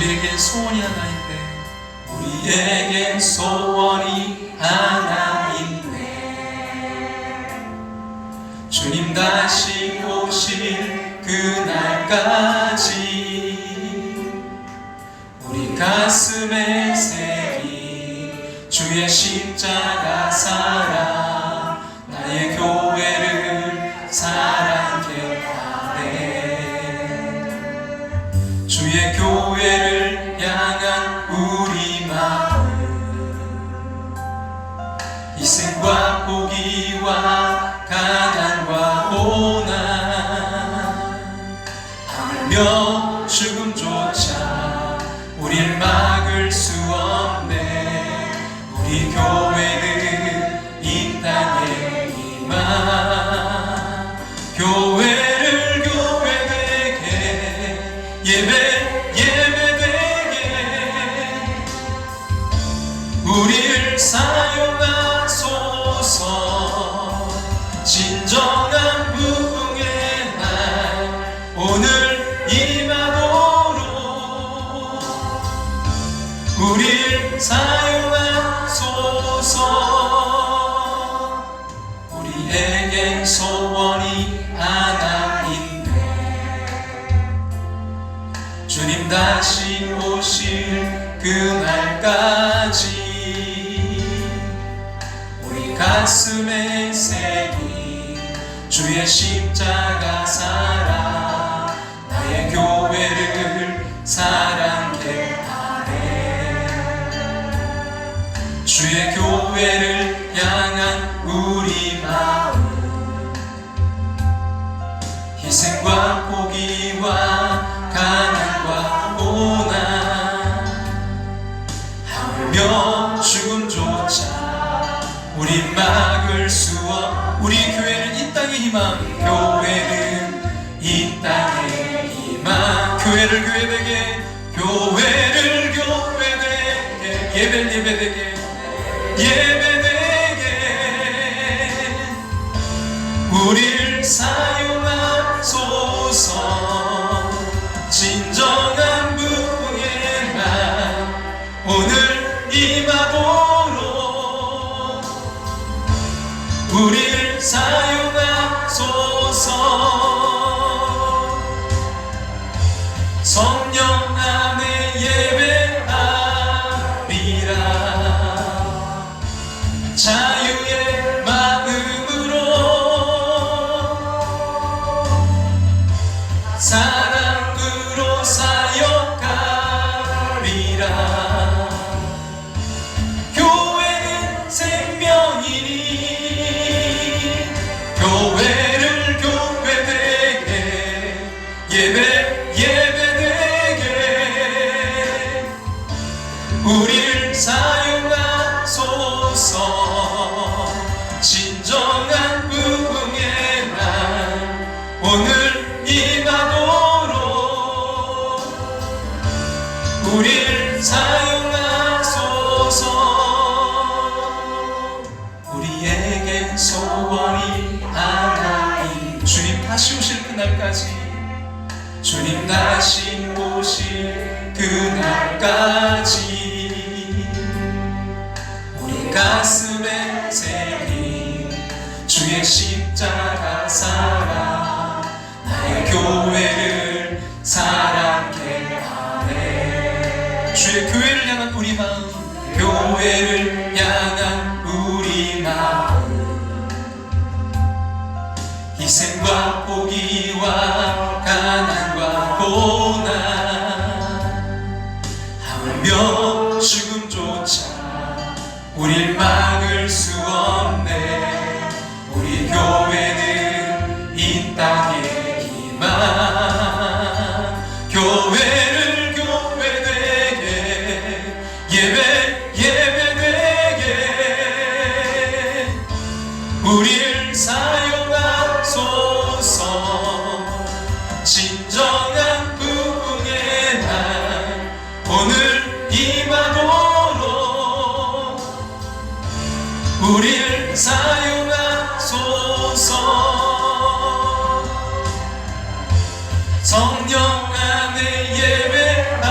우리에겐 소원이 하나 있네. 우리에겐 소원이 하나 있네. 주님 다시 오실 그날까지 우리 가슴에 새긴 주의 십자가 사랑, 나의 교회를 사랑케 하네. 주의 교회를 향한 우리 마음, 희생과 포기와 가난과 고난, 하물며 죽음조차 우릴 막을 수 없네. 우리 교회는 이 땅의 희망, 교회를 교회되게, 예배되게 우리를 사용하소서. 진정한 부흥의 날 오늘 임하도록 우리를 사용하소서. 우리에겐 소원이 하나 있네. 주님 다시 오실 그날까지 우리 가슴에 새긴 주의 십자가 사랑, 나의 교회를 사랑케 하네. 주의 교회를 향한 우리 마음, 희생과 포기와 가난과 고난, 하물며 죽음조차 우리 막을 수 없. 우리 교회는 이 땅의 희망, 교회는 이 땅의 희망. 교회를 교회되게, 교회를 교회되게, 예배를 예배되게, 예배되게 우리를 사용하소서. 진정한 부흥의 날 오늘 임하도록 우리를 사용하소서. 성령 안에 예배하리라. 자유의 마음으로 사랑으로 사역하리라. 교회는 생명이니 교회를 교회되게, 예배되게 우리를 사용하소서. 진정한 부흥의 날 오늘 임하도록 우리를 사용하소서. 우리에겐 소원이 하나 있네. 주님 다시 오실 그날까지, 주님 다시 오실 그날까지 우리 가슴에 새긴 주의 십자가 사랑, 나의 교회를 사랑케 하네. 주의 교회를 향한 우리 마음, 교회를 향한 우리 마음, 희생과 포기와 가난과 고난, 하물며 죽음조차 우릴 막을 수 없네. 우리 교회는 이 땅의 희망, 교회를 교회되게, 예배되게 우리를 사용하소서. 진정한 부흥의 날 오늘 임하도록 우리를 사용하소서. 성령 안에 예배하리라.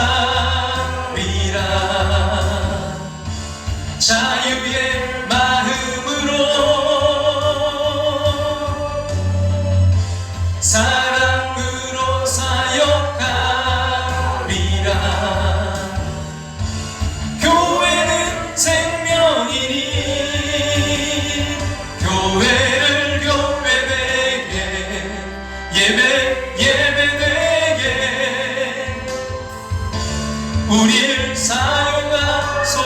예배되게 우리를 사용하소서.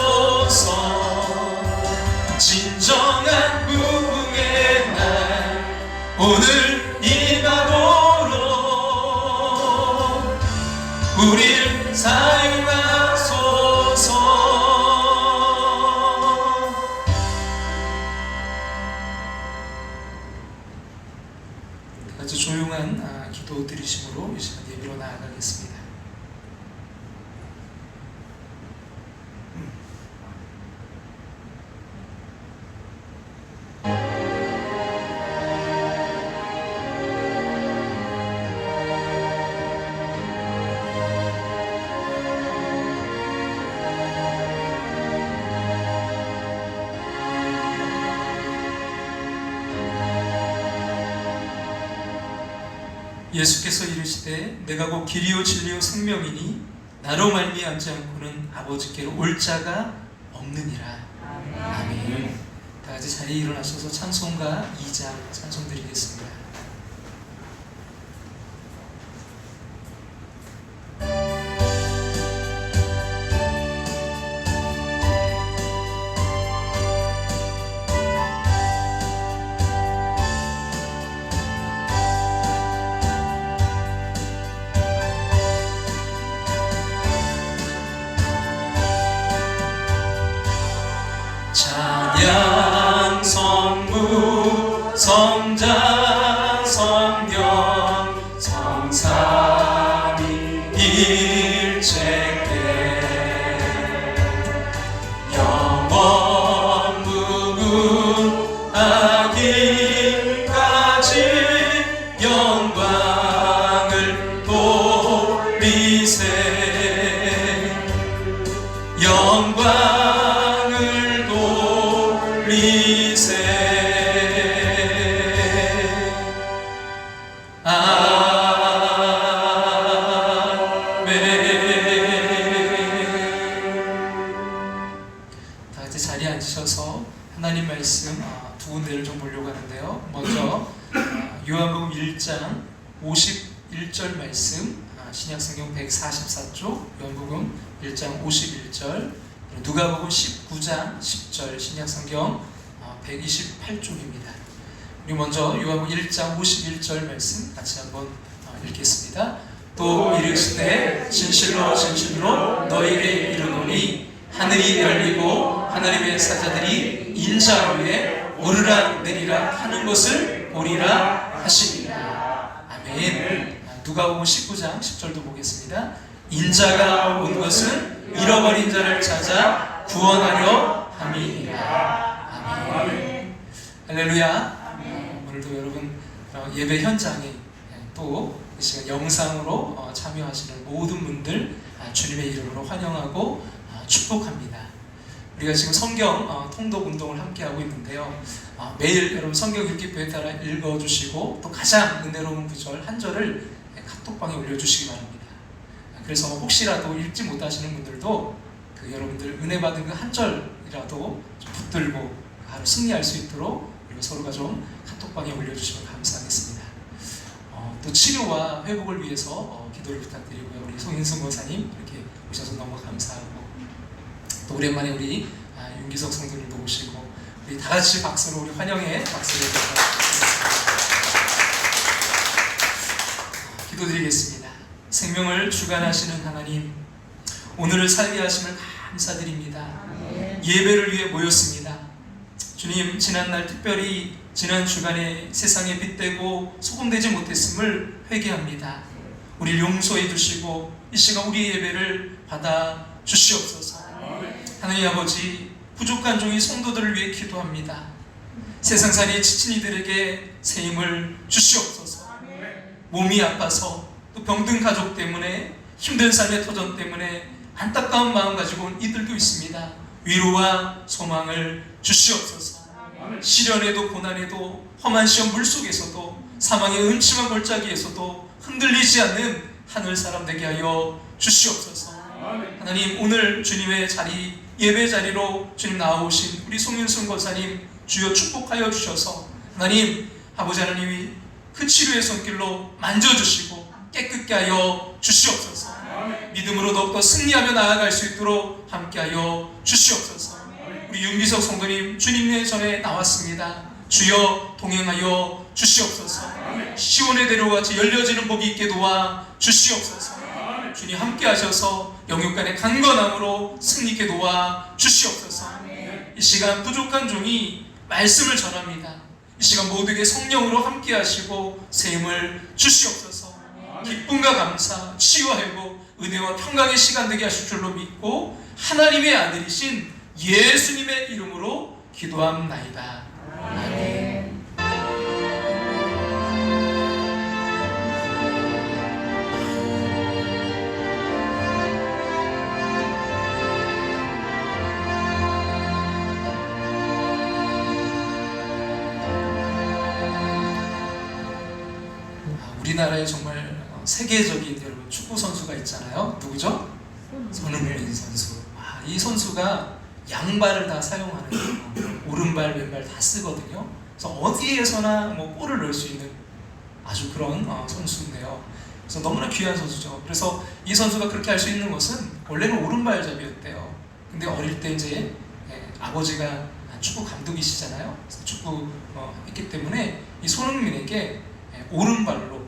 진정한 부흥의 날 오늘 임하도록 우리를 사용하소서. 아주 조용한 기도 드리심으로 이 시간 예배로 나아가겠습니다. 예수께서 이르시되 내가 곧 길이요 진리요 생명이니 나로 말미암지 않고는 아버지께로 올 자가 없느니라. 아멘. 다 같이 자리에 일어나셔서 찬송가 2장 찬송 드리겠습니다. 찬양 성무 성자 성령 성삼위일체께 영원 무궁하기까지 영광을 돌리세. 영광을 돌리세. 다 같이 자리에 앉으셔서 하나님 말씀 두 군데를 좀 보려고 하는데요. 먼저 요한복음 1장 51절 말씀, 신약성경 144쪽, 요한복음 1장 51절, 누가복음 19장 10절, 신약성경 128쪽입니다. 우리 먼저 요한복음 1장 51절 말씀 같이 한번 읽겠습니다. 또 이르시되 진실로 진실로 너희에게 이르노니 하늘이 열리고 하나님의 사자들이 인자 위에 오르락 내리락 하는 것을 보리라 하시니라. 아멘. 누가복음 19장 10절도 보겠습니다. 인자가 온 것은 잃어버린 자를 찾아 구원하려 함이니라. 아멘. 할렐루야. 오늘도 여러분 예배 현장에 또 이 시간 영상으로 참여하시는 모든 분들 주님의 이름으로 환영하고 축복합니다. 우리가 지금 성경 통독 운동을 함께 하고 있는데요. 매일 여러분 성경 읽기표에 따라 읽어주시고 또 가장 은혜로운 구절 한 절을 카톡방에 올려주시기 바랍니다. 그래서 혹시라도 읽지 못하시는 분들도 여러분들 은혜 받은 그 한 절이라도 좀 붙들고 하루 승리할 수 있도록 그리고 서로가 좀 카톡방에 올려주시면 감사하겠습니다. 또 치료와 회복을 위해서 기도를 부탁드리고요. 우리 송인승 권사님 이렇게 오셔서 너무 감사하고, 또 오랜만에 우리 윤기석 성도님도 오시고, 우리 다 같이 박수로 우리 환영의 박수를 기도드리겠습니다. 생명을 주관하시는 하나님, 오늘을 살게 하심을 감사드립니다. 예배를 위해 모였습니다. 주님, 지난날 특별히 지난 주간에 세상에 빛되고 소금되지 못했음을 회개합니다. 우리를 용서해 주시고 이 시간 우리의 예배를 받아 주시옵소서. 하나님 아버지, 부족한 종이 성도들을 위해 기도합니다. 세상살이에 지친 이들에게 새 힘을 주시옵소서. 몸이 아파서 또 병든 가족 때문에 힘든 삶의 터전 때문에 안타까운 마음 가지고 온 이들도 있습니다. 위로와 소망을 주시옵소서. 시련에도 고난에도 험한 시험 물속에서도 사망의 음침한 골짜기에서도 흔들리지 않는 하늘 사람 되게 하여 주시옵소서. 하나님, 오늘 주님의 자리, 예배 자리로 주님 나오신 우리 송윤순 권사님 주여 축복하여 주셔서 하나님 아버지 하나님이 그 치료의 손길로 만져주시고 함께하여 주시옵소서. 믿음으로 더욱더 승리하며 나아갈 수 있도록 함께하여 주시옵소서. 우리 윤기석 성도님 주님의 전에 나왔습니다. 주여 동행하여 주시옵소서. 시온의 대로 같이 열려지는 복이 있게 도와 주시옵소서. 주님 함께 하셔서 영육간의 강건함으로 승리케 도와 주시옵소서. 이 시간 부족한 종이 말씀을 전합니다. 이 시간 모두에게 성령으로 함께 하시고 세임을 주시옵소서. 기쁨과 감사, 치유와 회복, 은혜와 평강의 시간 되게 하실 줄로 믿고 하나님의 아들이신 예수님의 이름으로 기도합나이다. 아멘. 우리나라에 정말 세계적인 여러분 축구 선수가 있잖아요. 누구죠? 손흥민 선수. 이 선수가 양발을 다 사용하는 오른발 왼발 다 쓰거든요. 그래서 어디에서나 골을 넣을 수 있는 아주 그런 선수인데요. 그래서 너무나 귀한 선수죠. 그래서 이 선수가 그렇게 할 수 있는 것은 원래는 오른발잡이였대요. 근데 어릴 때 이제 아버지가 축구 감독이시잖아요. 그래서 축구 했기 때문에 이 손흥민에게 오른발로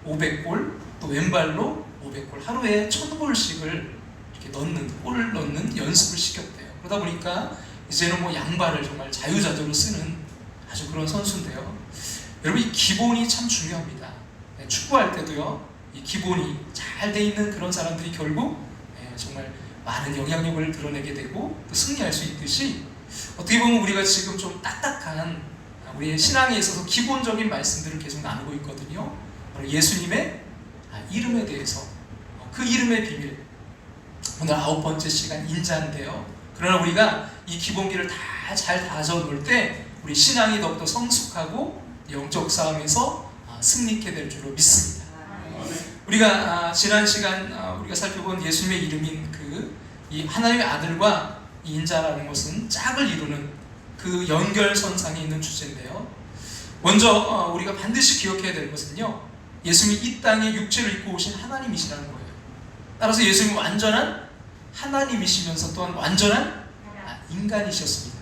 500골 또 왼발로 500골 하루에 1000골씩을 이렇게 골을 넣는 연습을 시켰대요. 그러다 보니까 이제는 양발을 정말 자유자재로 쓰는 아주 그런 선수인데요. 여러분 이 기본이 참 중요합니다. 축구할 때도요, 이 기본이 잘 돼 있는 그런 사람들이 결국 정말 많은 영향력을 드러내게 되고 또 승리할 수 있듯이 어떻게 보면 우리가 지금 좀 딱딱한 우리의 신앙에 있어서 기본적인 말씀들을 계속 나누고 있거든요. 바로 예수님의 이름에 대해서 그 이름의 비밀, 오늘 9번째 시간 인자인데요. 그러나 우리가 이 기본기를 다 잘 다져 놓을 때 우리 신앙이 더욱더 성숙하고 영적 싸움에서 승리케 될 줄로 믿습니다. 우리가 지난 시간 우리가 살펴본 예수님의 이름인 이 하나님의 아들과 이 인자라는 것은 짝을 이루는 그 연결선상에 있는 주제인데요. 먼저 우리가 반드시 기억해야 될 것은요, 예수님이 이 땅에 육체를 입고 오신 하나님이시라는 거예요. 따라서 예수님은 완전한 하나님이시면서 또한 완전한 인간이셨습니다.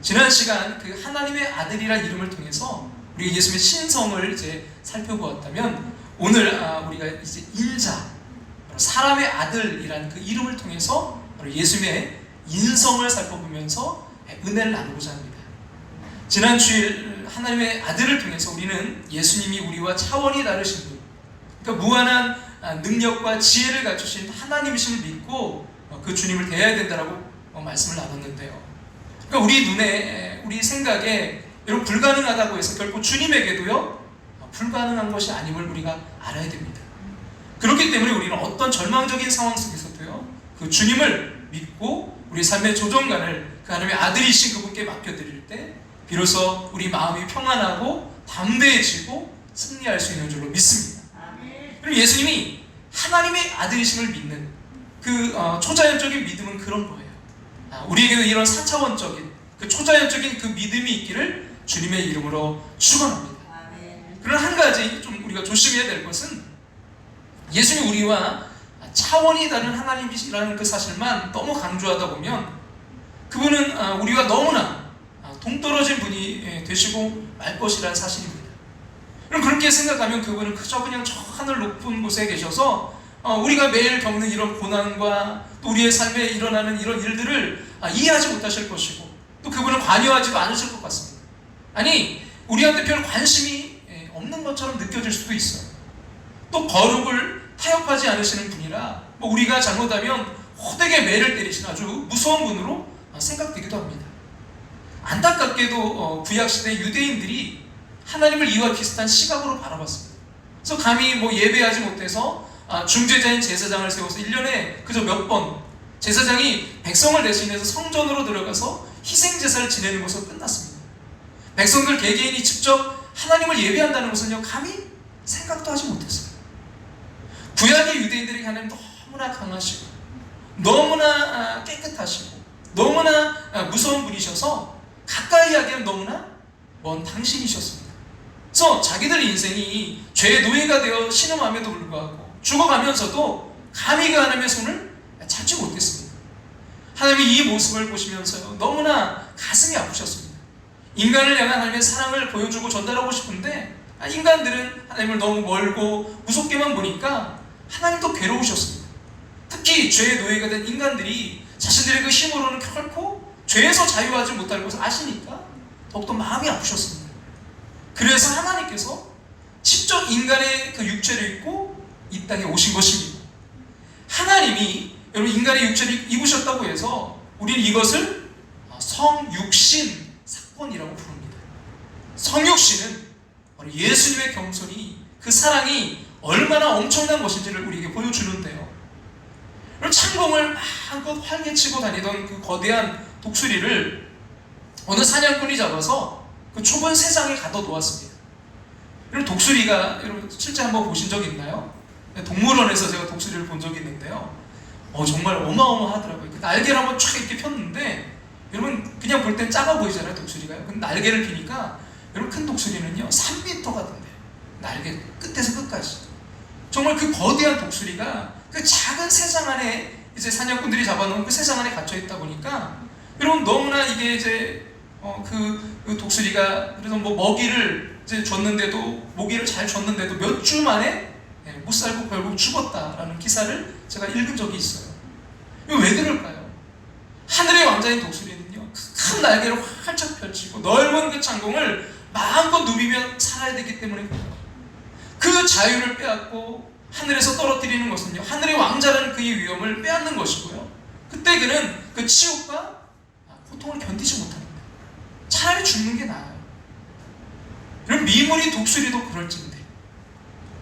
지난 시간 그 하나님의 아들이라는 이름을 통해서 우리가 예수님의 신성을 이제 살펴보았다면 오늘 우리가 이제 인자, 사람의 아들이라는 그 이름을 통해서 예수님의 인성을 살펴보면서 은혜를 나누고자 합니다. 지난 주일 하나님의 아들을 통해서 우리는 예수님이 우리와 차원이 다르신 분, 그러니까 무한한 능력과 지혜를 갖추신 하나님이심을 믿고 그 주님을 대해야 된다라고 말씀을 나눴는데요. 그러니까 우리 눈에, 우리 생각에 여러분 불가능하다고 해서 결코 주님에게도요 불가능한 것이 아님을 우리가 알아야 됩니다. 그렇기 때문에 우리는 어떤 절망적인 상황 속에서도요 그 주님을 믿고 우리 삶의 조정관을 그 하나님의 아들이신 그분께 맡겨드릴 때 비로소 우리 마음이 평안하고 담대해지고 승리할 수 있는 줄로 믿습니다. 그럼 예수님이 하나님의 아들이심을 믿는 그 초자연적인 믿음은 그런 거예요. 우리에게도 이런 4차원적인 그 초자연적인 그 믿음이 있기를 주님의 이름으로 축원합니다. 그러나 한 가지 좀 우리가 조심해야 될 것은 예수님이 우리와 차원이 다른 하나님이시라는 그 사실만 너무 강조하다 보면 그분은 우리와 너무나 동떨어진 분이 되시고 말 것이라는 사실입니다. 그럼 그렇게 생각하면 그분은 그저 그냥 저 하늘 높은 곳에 계셔서 우리가 매일 겪는 이런 고난과 또 우리의 삶에 일어나는 이런 일들을 이해하지 못하실 것이고 또 그분은 관여하지도 않으실 것 같습니다. 아니 우리한테 별 관심이 없는 것처럼 느껴질 수도 있어요. 또 거룩을 타협하지 않으시는 분이라 우리가 잘못하면 호되게 매를 때리시는 아주 무서운 분으로 생각되기도 합니다. 안타깝게도 구약시대 유대인들이 하나님을 이와 비슷한 시각으로 바라봤습니다. 그래서 감히 예배하지 못해서 중재자인 제사장을 세워서 1년에 그저 몇 번 제사장이 백성을 대신해서 성전으로 들어가서 희생제사를 지내는 것으로 끝났습니다. 백성들 개개인이 직접 하나님을 예배한다는 것은요 감히 생각도 하지 못했어요. 구약의 유대인들에게 하나님 너무나 강하시고 너무나 깨끗하시고 너무나 무서운 분이셔서 가까이 하기엔 너무나 먼 당신이셨습니다. 그래서 자기들 인생이 죄의 노예가 되어 신음함에도 불구하고 죽어가면서도 감히 그 하나님의 손을 잡지 못했습니다. 하나님이 이 모습을 보시면서요, 너무나 가슴이 아프셨습니다. 인간을 향한 하나님의 사랑을 보여주고 전달하고 싶은데 인간들은 하나님을 너무 멀고 무섭게만 보니까 하나님도 괴로우셨습니다. 특히 죄의 노예가 된 인간들이 자신들의 그 힘으로는 결코 죄에서 자유하지 못할 것을 아시니까 더욱더 마음이 아프셨습니다. 그래서 하나님께서 직접 인간의 그 육체를 입고 이 땅에 오신 것입니다. 하나님이 여러분 인간의 육체를 입으셨다고 해서 우리는 이것을 성육신 사건이라고 부릅니다. 성육신은 바로 예수님의 겸손이, 그 사랑이 얼마나 엄청난 것인지를 우리에게 보여주는데요. 창공을 마음껏 활개치고 다니던 그 거대한 독수리를 어느 사냥꾼이 잡아서 그 좁은 세상에 가둬놓았습니다. 여러분 독수리가 여러분 실제 한번 보신 적 있나요? 동물원에서 제가 독수리를 본 적이 있는데요. 정말 어마어마하더라고요. 그 날개를 한번 쫙 이렇게 폈는데 여러분 그냥 볼 땐 작아 보이잖아요, 독수리가요. 근데 날개를 피니까 여러분 큰 독수리는요 3m가 된대요. 날개 끝에서 끝까지. 정말 그 거대한 독수리가 그 작은 세상 안에 이제 사냥꾼들이 잡아놓은 그 세상 안에 갇혀 있다 보니까 여러분 너무나 이게 이제 그 독수리가 그래서 뭐 먹이를 이제 줬는데도 모기를 잘 줬는데도 몇 주 만에 못 살고 결국 죽었다라는 기사를 제가 읽은 적이 있어요. 이거 왜 그럴까요? 하늘의 왕자인 독수리는요 큰 날개를 활짝 펼치고 넓은 그 창공을 마음껏 누비며 살아야 되기 때문에 그 자유를 빼앗고 하늘에서 떨어뜨리는 것은요 하늘의 왕자라는 그의 위엄을 빼앗는 것이고요, 그때 그는 그 치욕과 고통을 견디지 못합니다. 차라리 죽는 게 나아요. 이런 미물이 독수리도 그럴진데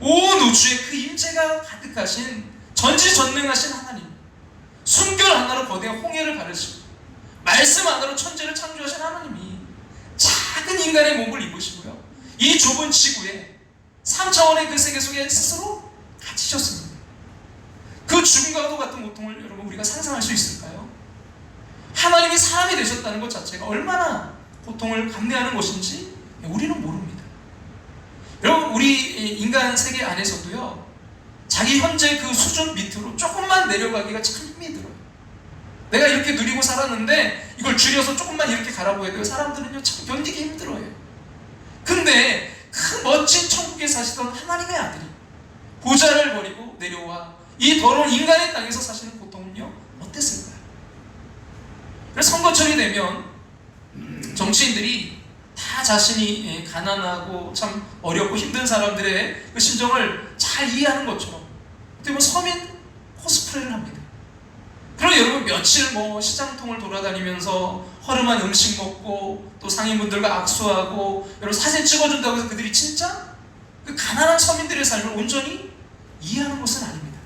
온 우주에 그 임재가 가득하신 전지전능하신 하나님, 숨결 하나로 거대한 홍해를 가르시고 말씀 하나로 천지를 창조하신 하나님이 작은 인간의 몸을 입으시고요 이 좁은 지구에 3차원의 그 세계 속에 스스로 갇히셨습니다. 그 죽음과도 같은 고통을 여러분 우리가 상상할 수 있을까요? 하나님이 사람이 되셨다는 것 자체가 얼마나 고통을 감내하는 것인지 우리는 모릅니다. 여러분 우리 인간 세계 안에서도요 자기 현재 그 수준 밑으로 조금만 내려가기가 참 힘이 들어요. 내가 이렇게 누리고 살았는데 이걸 줄여서 조금만 이렇게 가라고 해도 사람들은요 참 견디기 힘들어요. 근데 그 멋진 천국에 사시던 하나님의 아들이 보좌를 버리고 내려와 이 더러운 인간의 땅에서 사시는 고통은요 어땠을까요? 그래서 선거철이 되면 정치인들이 다 자신이 가난하고 참 어렵고 힘든 사람들의 그 심정을 잘 이해하는 것처럼 어떻게 보면 서민 코스프레를 합니다. 그럼 여러분 며칠 시장통을 돌아다니면서 허름한 음식 먹고 또 상인분들과 악수하고 여러분 사진 찍어준다고 해서 그들이 진짜 그 가난한 서민들의 삶을 온전히 이해하는 것은 아닙니다.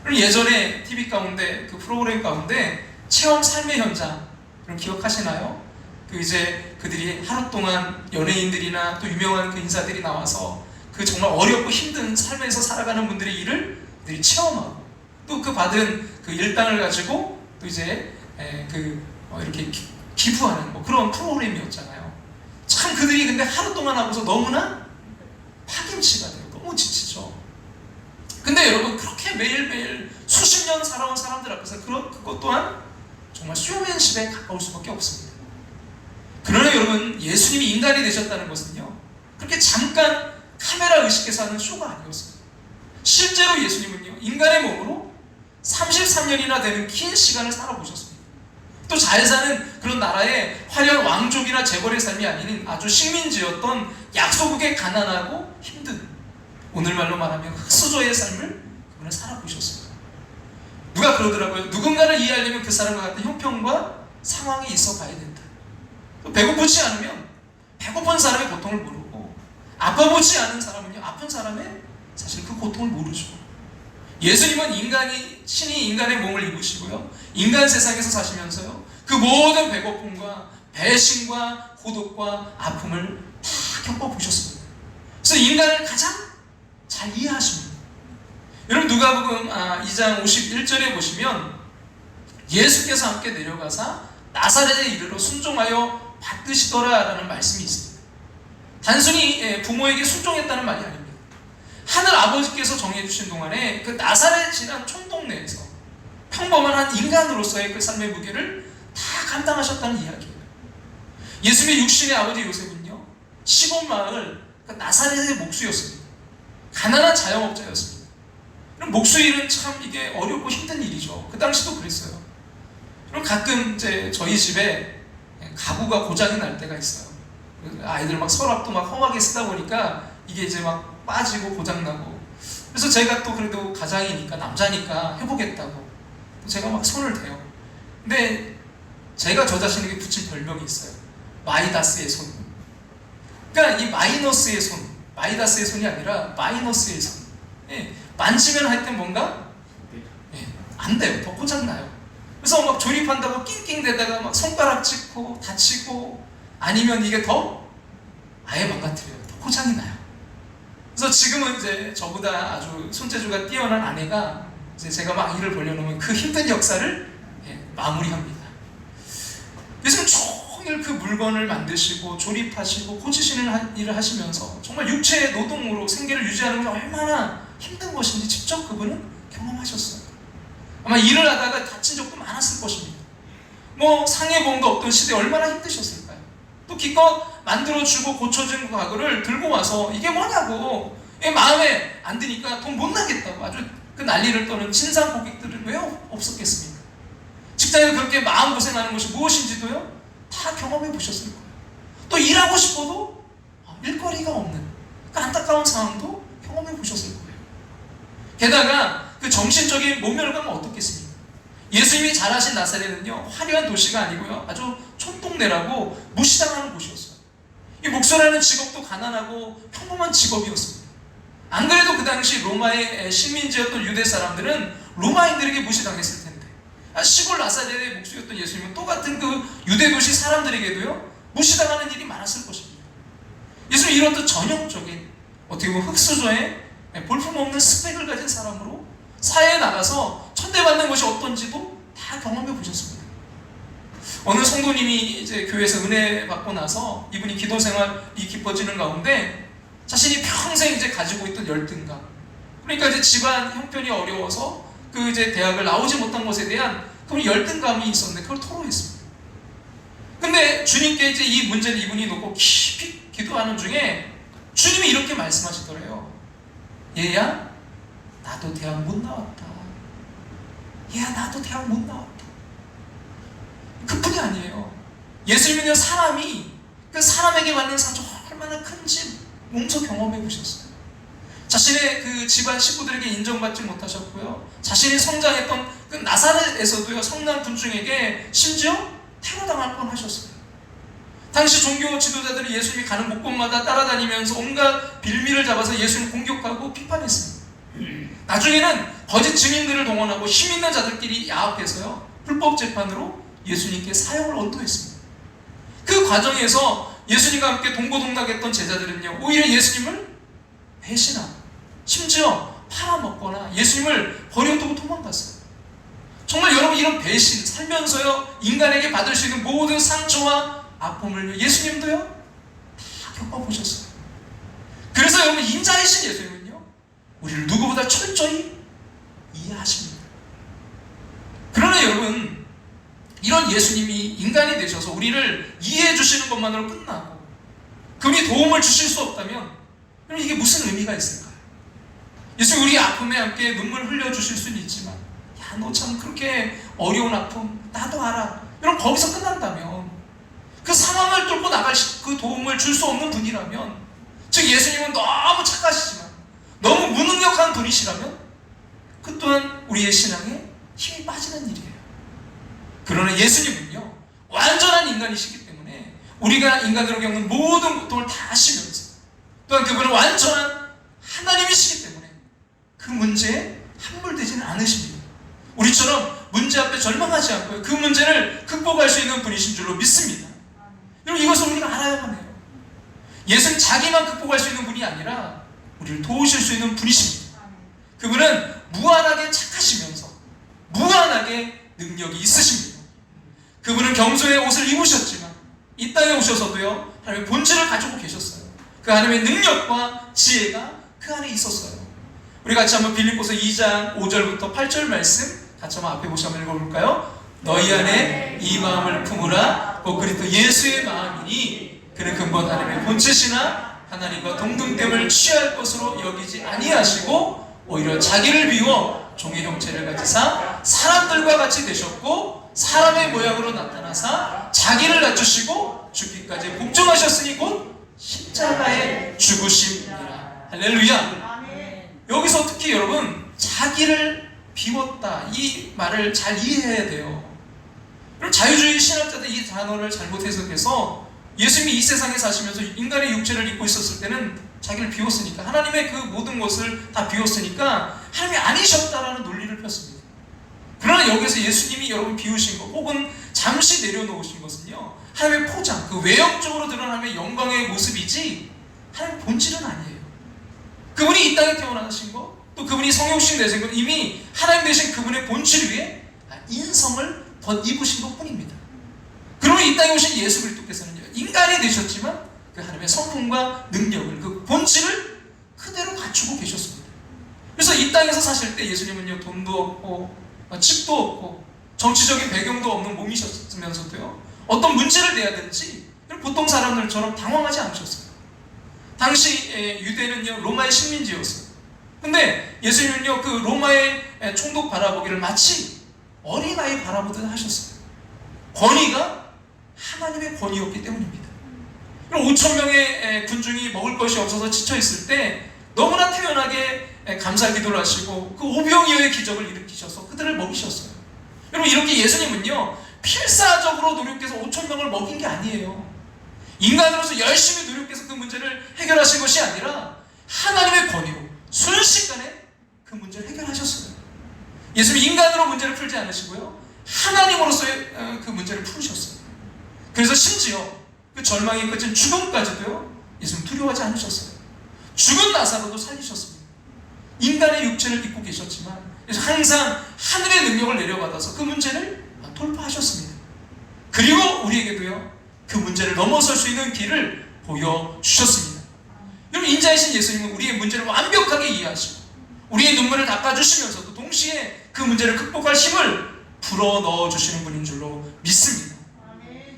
그럼 예전에 TV 가운데 그 프로그램 가운데 체험 삶의 현장 그럼 기억하시나요? 그 이제 그들이 하루 동안 연예인들이나 또 유명한 그 인사들이 나와서 그 정말 어렵고 힘든 삶에서 살아가는 분들의 일을 그들이 체험하고 또 그 받은 그 일당을 가지고 또 이제 이렇게 기부하는 그런 프로그램이었잖아요. 참 그들이 근데 하루 동안 하고서 너무나 파김치가 돼요. 너무 지치죠. 근데 여러분 그렇게 매일매일 수십 년 살아온 사람들 앞에서 그것 또한 정말 쇼맨십에 가까울 수밖에 없습니다. 그러나 여러분 예수님이 인간이 되셨다는 것은요 그렇게 잠깐 카메라 의식해서 하는 쇼가 아니었습니다. 실제로 예수님은요 인간의 몸으로 33년이나 되는 긴 시간을 살아보셨습니다. 또 잘 사는 그런 나라의 화려한 왕족이나 재벌의 삶이 아닌 아주 식민지였던 약소국의 가난하고 힘든, 오늘말로 말하면 흑수저의 삶을 그분은 살아보셨습니다. 누가 그러더라고요. 누군가를 이해하려면 그 사람과 같은 형편과 상황이 있어 봐야 된다. 배고프지 않으면 배고픈 사람의 고통을 모르고 아파보지 않은 사람은요 아픈 사람의 사실 그 고통을 모르죠. 예수님은 신이 인간의 몸을 입으시고요 인간 세상에서 사시면서요 그 모든 배고픔과 배신과 고독과 아픔을 다 겪어보셨습니다. 그래서 인간을 가장 잘 이해하십니다. 여러분 누가복음 2장 51절에 보시면 예수께서 함께 내려가사 나사렛에 이르러 순종하여 받드시더라 라는 말씀이 있습니다. 단순히 부모에게 순종했다는 말이 아닙니다. 하늘 아버지께서 정해주신 동안에 그 나사렛이란 촌동네에서 평범한 한 인간으로서의 그 삶의 무게를 다 감당하셨다는 이야기예요. 예수님의 육신의 아버지 요셉은요, 시골 마을 그 나사렛의 목수였습니다. 가난한 자영업자였습니다. 그럼 목수 일은 참 이게 어렵고 힘든 일이죠. 그 당시도 그랬어요. 그럼 가끔 이제 저희 집에 가구가 고장이 날 때가 있어요. 아이들 막 서랍도 막 험하게 쓰다 보니까 이게 이제 막 빠지고 고장나고, 그래서 제가 또 그래도 가장이니까 남자니까 해보겠다고 제가 막 손을 대요. 근데 제가 저 자신에게 붙인 별명이 있어요. 마이다스의 손. 그러니까 이 마이너스의 손, 마이다스의 손이 아니라 마이너스의 손. 예, 만지면 할 때 뭔가 안 돼요. 더 고장나요. 그래서 막 조립한다고 낑낑대다가 막 손가락 찍고 다치고, 아니면 이게 더 아예 망가뜨려요. 더 고장이 나요. 그래서 지금은 이제 저보다 아주 손재주가 뛰어난 아내가 이제 제가 막 일을 벌려놓으면 그 힘든 역사를 마무리합니다. 예수님 종일 그 물건을 만드시고 조립하시고 고치시는 일을 하시면서 정말 육체의 노동으로 생계를 유지하는 것이 얼마나 힘든 것인지 직접 그분은 경험하셨어요. 아마 일을 하다가 다친 적도 많았을 것입니다. 뭐 상해보험도 없던 시대에 얼마나 힘드셨을까요? 또 기껏 만들어주고 고쳐준 가구를 들고 와서 이게 뭐냐고 마음에 안 드니까 돈 못 나겠다고 아주 그 난리를 떠는 진상 고객들은 왜 없었겠습니까? 직장에서 그렇게 마음고생하는 것이 무엇인지도요 다 경험해 보셨을 거예요. 또 일하고 싶어도 일거리가 없는 그 안타까운 상황도 경험해 보셨을 거예요. 게다가 그 정신적인 모멸감은 어떻겠습니까? 예수님이 자라신 나사렛은요 화려한 도시가 아니고요 아주 촌동네라고 무시당하는 곳이었어요. 이 목사라는 직업도 가난하고 평범한 직업이었습니다. 안 그래도 그 당시 로마의 식민지였던 유대 사람들은 로마인들에게 무시당했을 텐데, 시골 나사렛의 목수였던 예수님은 똑같은 그 유대 도시 사람들에게도요 무시당하는 일이 많았을 것입니다. 예수님은 이런 또 전형적인 어떻게 보면 흙수저에 볼품없는 스펙을 가진 사람으로 사회에 나가서 천대받는 것이 어떤지도 다 경험해 보셨습니다. 어느 성도님이 이제 교회에서 은혜 받고 나서 이분이 기도 생활이 깊어지는 가운데 자신이 평생 이제 가지고 있던 열등감, 그러니까 이제 집안 형편이 어려워서 그 이제 대학을 나오지 못한 것에 대한 그런 열등감이 있었는데 그걸 토로했습니다. 근데 주님께 이제 이 문제를 이분이 놓고 깊이 기도하는 중에 주님이 이렇게 말씀하시더래요. 얘야, 나도 대학 못 나왔다. 얘야, 나도 대학 못 나왔다. 그뿐이 아니에요. 예수님은요, 사람이 그 사람에게 받는 상처 얼마나 큰지 몸소 경험해 보셨어요. 자신의 그 집안 식구들에게 인정받지 못하셨고요. 자신이 성장했던 그 나사렛에서도요, 성난 군중에게 심지어 테러당할 뻔하셨어요. 당시 종교 지도자들이 예수님이 가는 곳곳마다 따라다니면서 온갖 빌미를 잡아서 예수님을 공격하고 비판했습니다. 나중에는 거짓 증인들을 동원하고 힘 있는 자들끼리 야합해서요, 불법 재판으로 예수님께 사형을 언도했습니다. 그 과정에서 예수님과 함께 동고동락했던 제자들은요, 오히려 예수님을 배신하고 심지어 팔아먹거나 예수님을 버려두고 도망갔어요. 정말 여러분, 이런 배신, 살면서요 인간에게 받을 수 있는 모든 상처와 아픔을 예수님도요 다 겪어보셨어요. 그래서 여러분, 인자이신 예수님은요 우리를 누구보다 철저히 이해하십니다. 그러나 여러분, 이런 예수님이 인간이 되셔서 우리를 이해해 주시는 것만으로 끝나고 그분이 도움을 주실 수 없다면 그럼 이게 무슨 의미가 있을까요? 예수님 우리의 아픔에 함께 눈물 흘려주실 수는 있지만, 야, 너 참 그렇게 어려운 아픔 나도 알아, 여러분, 거기서 끝난다면, 그 상황을 뚫고 나갈 그 도움을 줄 수 없는 분이라면, 즉 예수님은 너무 착하시지만 너무 무능력한 분이시라면 그 또한 우리의 신앙에 힘이 빠지는 일이에요. 그러나 예수님은요 완전한 인간이시기 때문에 우리가 인간으로 겪는 모든 고통을 다 하시면서, 또한 그분은 완전한 하나님이시기 때문에 그 문제에 함몰되지는 않으십니다. 우리처럼 문제 앞에 절망하지 않고요, 그 문제를 극복할 수 있는 분이신 줄로 믿습니다. 여러분, 이것을 우리가 알아야만 해요. 예수는 자기만 극복할 수 있는 분이 아니라 우리를 도우실 수 있는 분이십니다. 그분은 무한하게 착하시면서 무한하게 능력이 있으십니다. 그분은 겸손의 옷을 입으셨지만 이 땅에 오셔서도요 하나님의 본질을 가지고 계셨어요. 그 하나님의 능력과 지혜가 그 안에 있었어요. 우리 같이 한번 빌립보서 2장 5절부터 8절 말씀 같이 한번 앞에 보시 한번 읽어볼까요? 너희 안에 이 마음을 품으라. 곧 그리스도 예수의 마음이니 그는 근본 하나님의 본체시나 하나님과 동등됨을 취할 것으로 여기지 아니하시고 오히려 자기를 비워 종의 형체를 가지사 사람들과 같이 되셨고 사람의 모양으로 나타나사 자기를 낮추시고 죽기까지 복종하셨으니 곧 십자가에 죽으심이라. 할렐루야. 여기서 특히 여러분 자기를 비웠다 이 말을 잘 이해해야 돼요. 그럼 자유주의 신학자들 이 단어를 잘못 해석해서 예수님이 이 세상에 사시면서 인간의 육체를 입고 있었을 때는 자기를 비웠으니까 하나님의 그 모든 것을 다 비웠으니까 하나님이 아니셨다라는 논리를 폈습니다. 그러나 여기서 예수님이 여러분 비우신 것 혹은 잠시 내려놓으신 것은요 하나님의 포장, 그 외형적으로 드러나는 하나님의 영광의 모습이지 하나님의 본질은 아니에요. 그분이 이 땅에 태어나신 것, 또 그분이 성육신 되신 것, 이미 하나님 되신 그분의 본질 위에 인성을 덧입으신 것 뿐입니다. 그러면 이 땅에 오신 예수 그리스도께서는요 인간이 되셨지만 그 하나님의 성품과 능력을, 그 본질을 그대로 갖추고 계셨습니다. 그래서 이 땅에서 사실 때 예수님은요 돈도 없고 집도 없고 정치적인 배경도 없는 몸이셨으면서도요 어떤 문제를 내야될지 보통 사람들처럼 당황하지 않으셨어요. 당시 유대는요 로마의 식민지였어요. 근데 예수님은요 그 로마의 총독 바라보기를 마치 어린아이 바라보듯 하셨어요. 권위가 하나님의 권위였기 때문입니다. 5,000명의 군중이 먹을 것이 없어서 지쳐있을 때 너무나 태연하게 감사 기도를 하시고 그 오병이어의 기적을 일으키셔서 그들을 먹이셨어요. 여러분 이렇게 예수님은요 필사적으로 노력해서 5,000명을 먹인 게 아니에요. 인간으로서 열심히 노력해서 그 문제를 해결하신 것이 아니라 하나님의 권위로 순식간에 그 문제를 해결하셨어요. 예수님이 인간으로 문제를 풀지 않으시고요 하나님으로서의 그 문제를 풀으셨어요. 그래서 심지어 그 절망의 끝인 죽음까지도요 예수님 두려워하지 않으셨어요. 죽은 나사로도 살리셨습니다. 인간의 육체를 입고 계셨지만 그래서 항상 하늘의 능력을 내려받아서 그 문제를 돌파하셨습니다. 그리고 우리에게도요 그 문제를 넘어설 수 있는 길을 보여주셨습니다. 여러분 인자이신 예수님은 우리의 문제를 완벽하게 이해하시고 우리의 눈물을 닦아주시면서도 동시에 그 문제를 극복할 힘을 불어넣어 주시는 분인 줄로 믿습니다.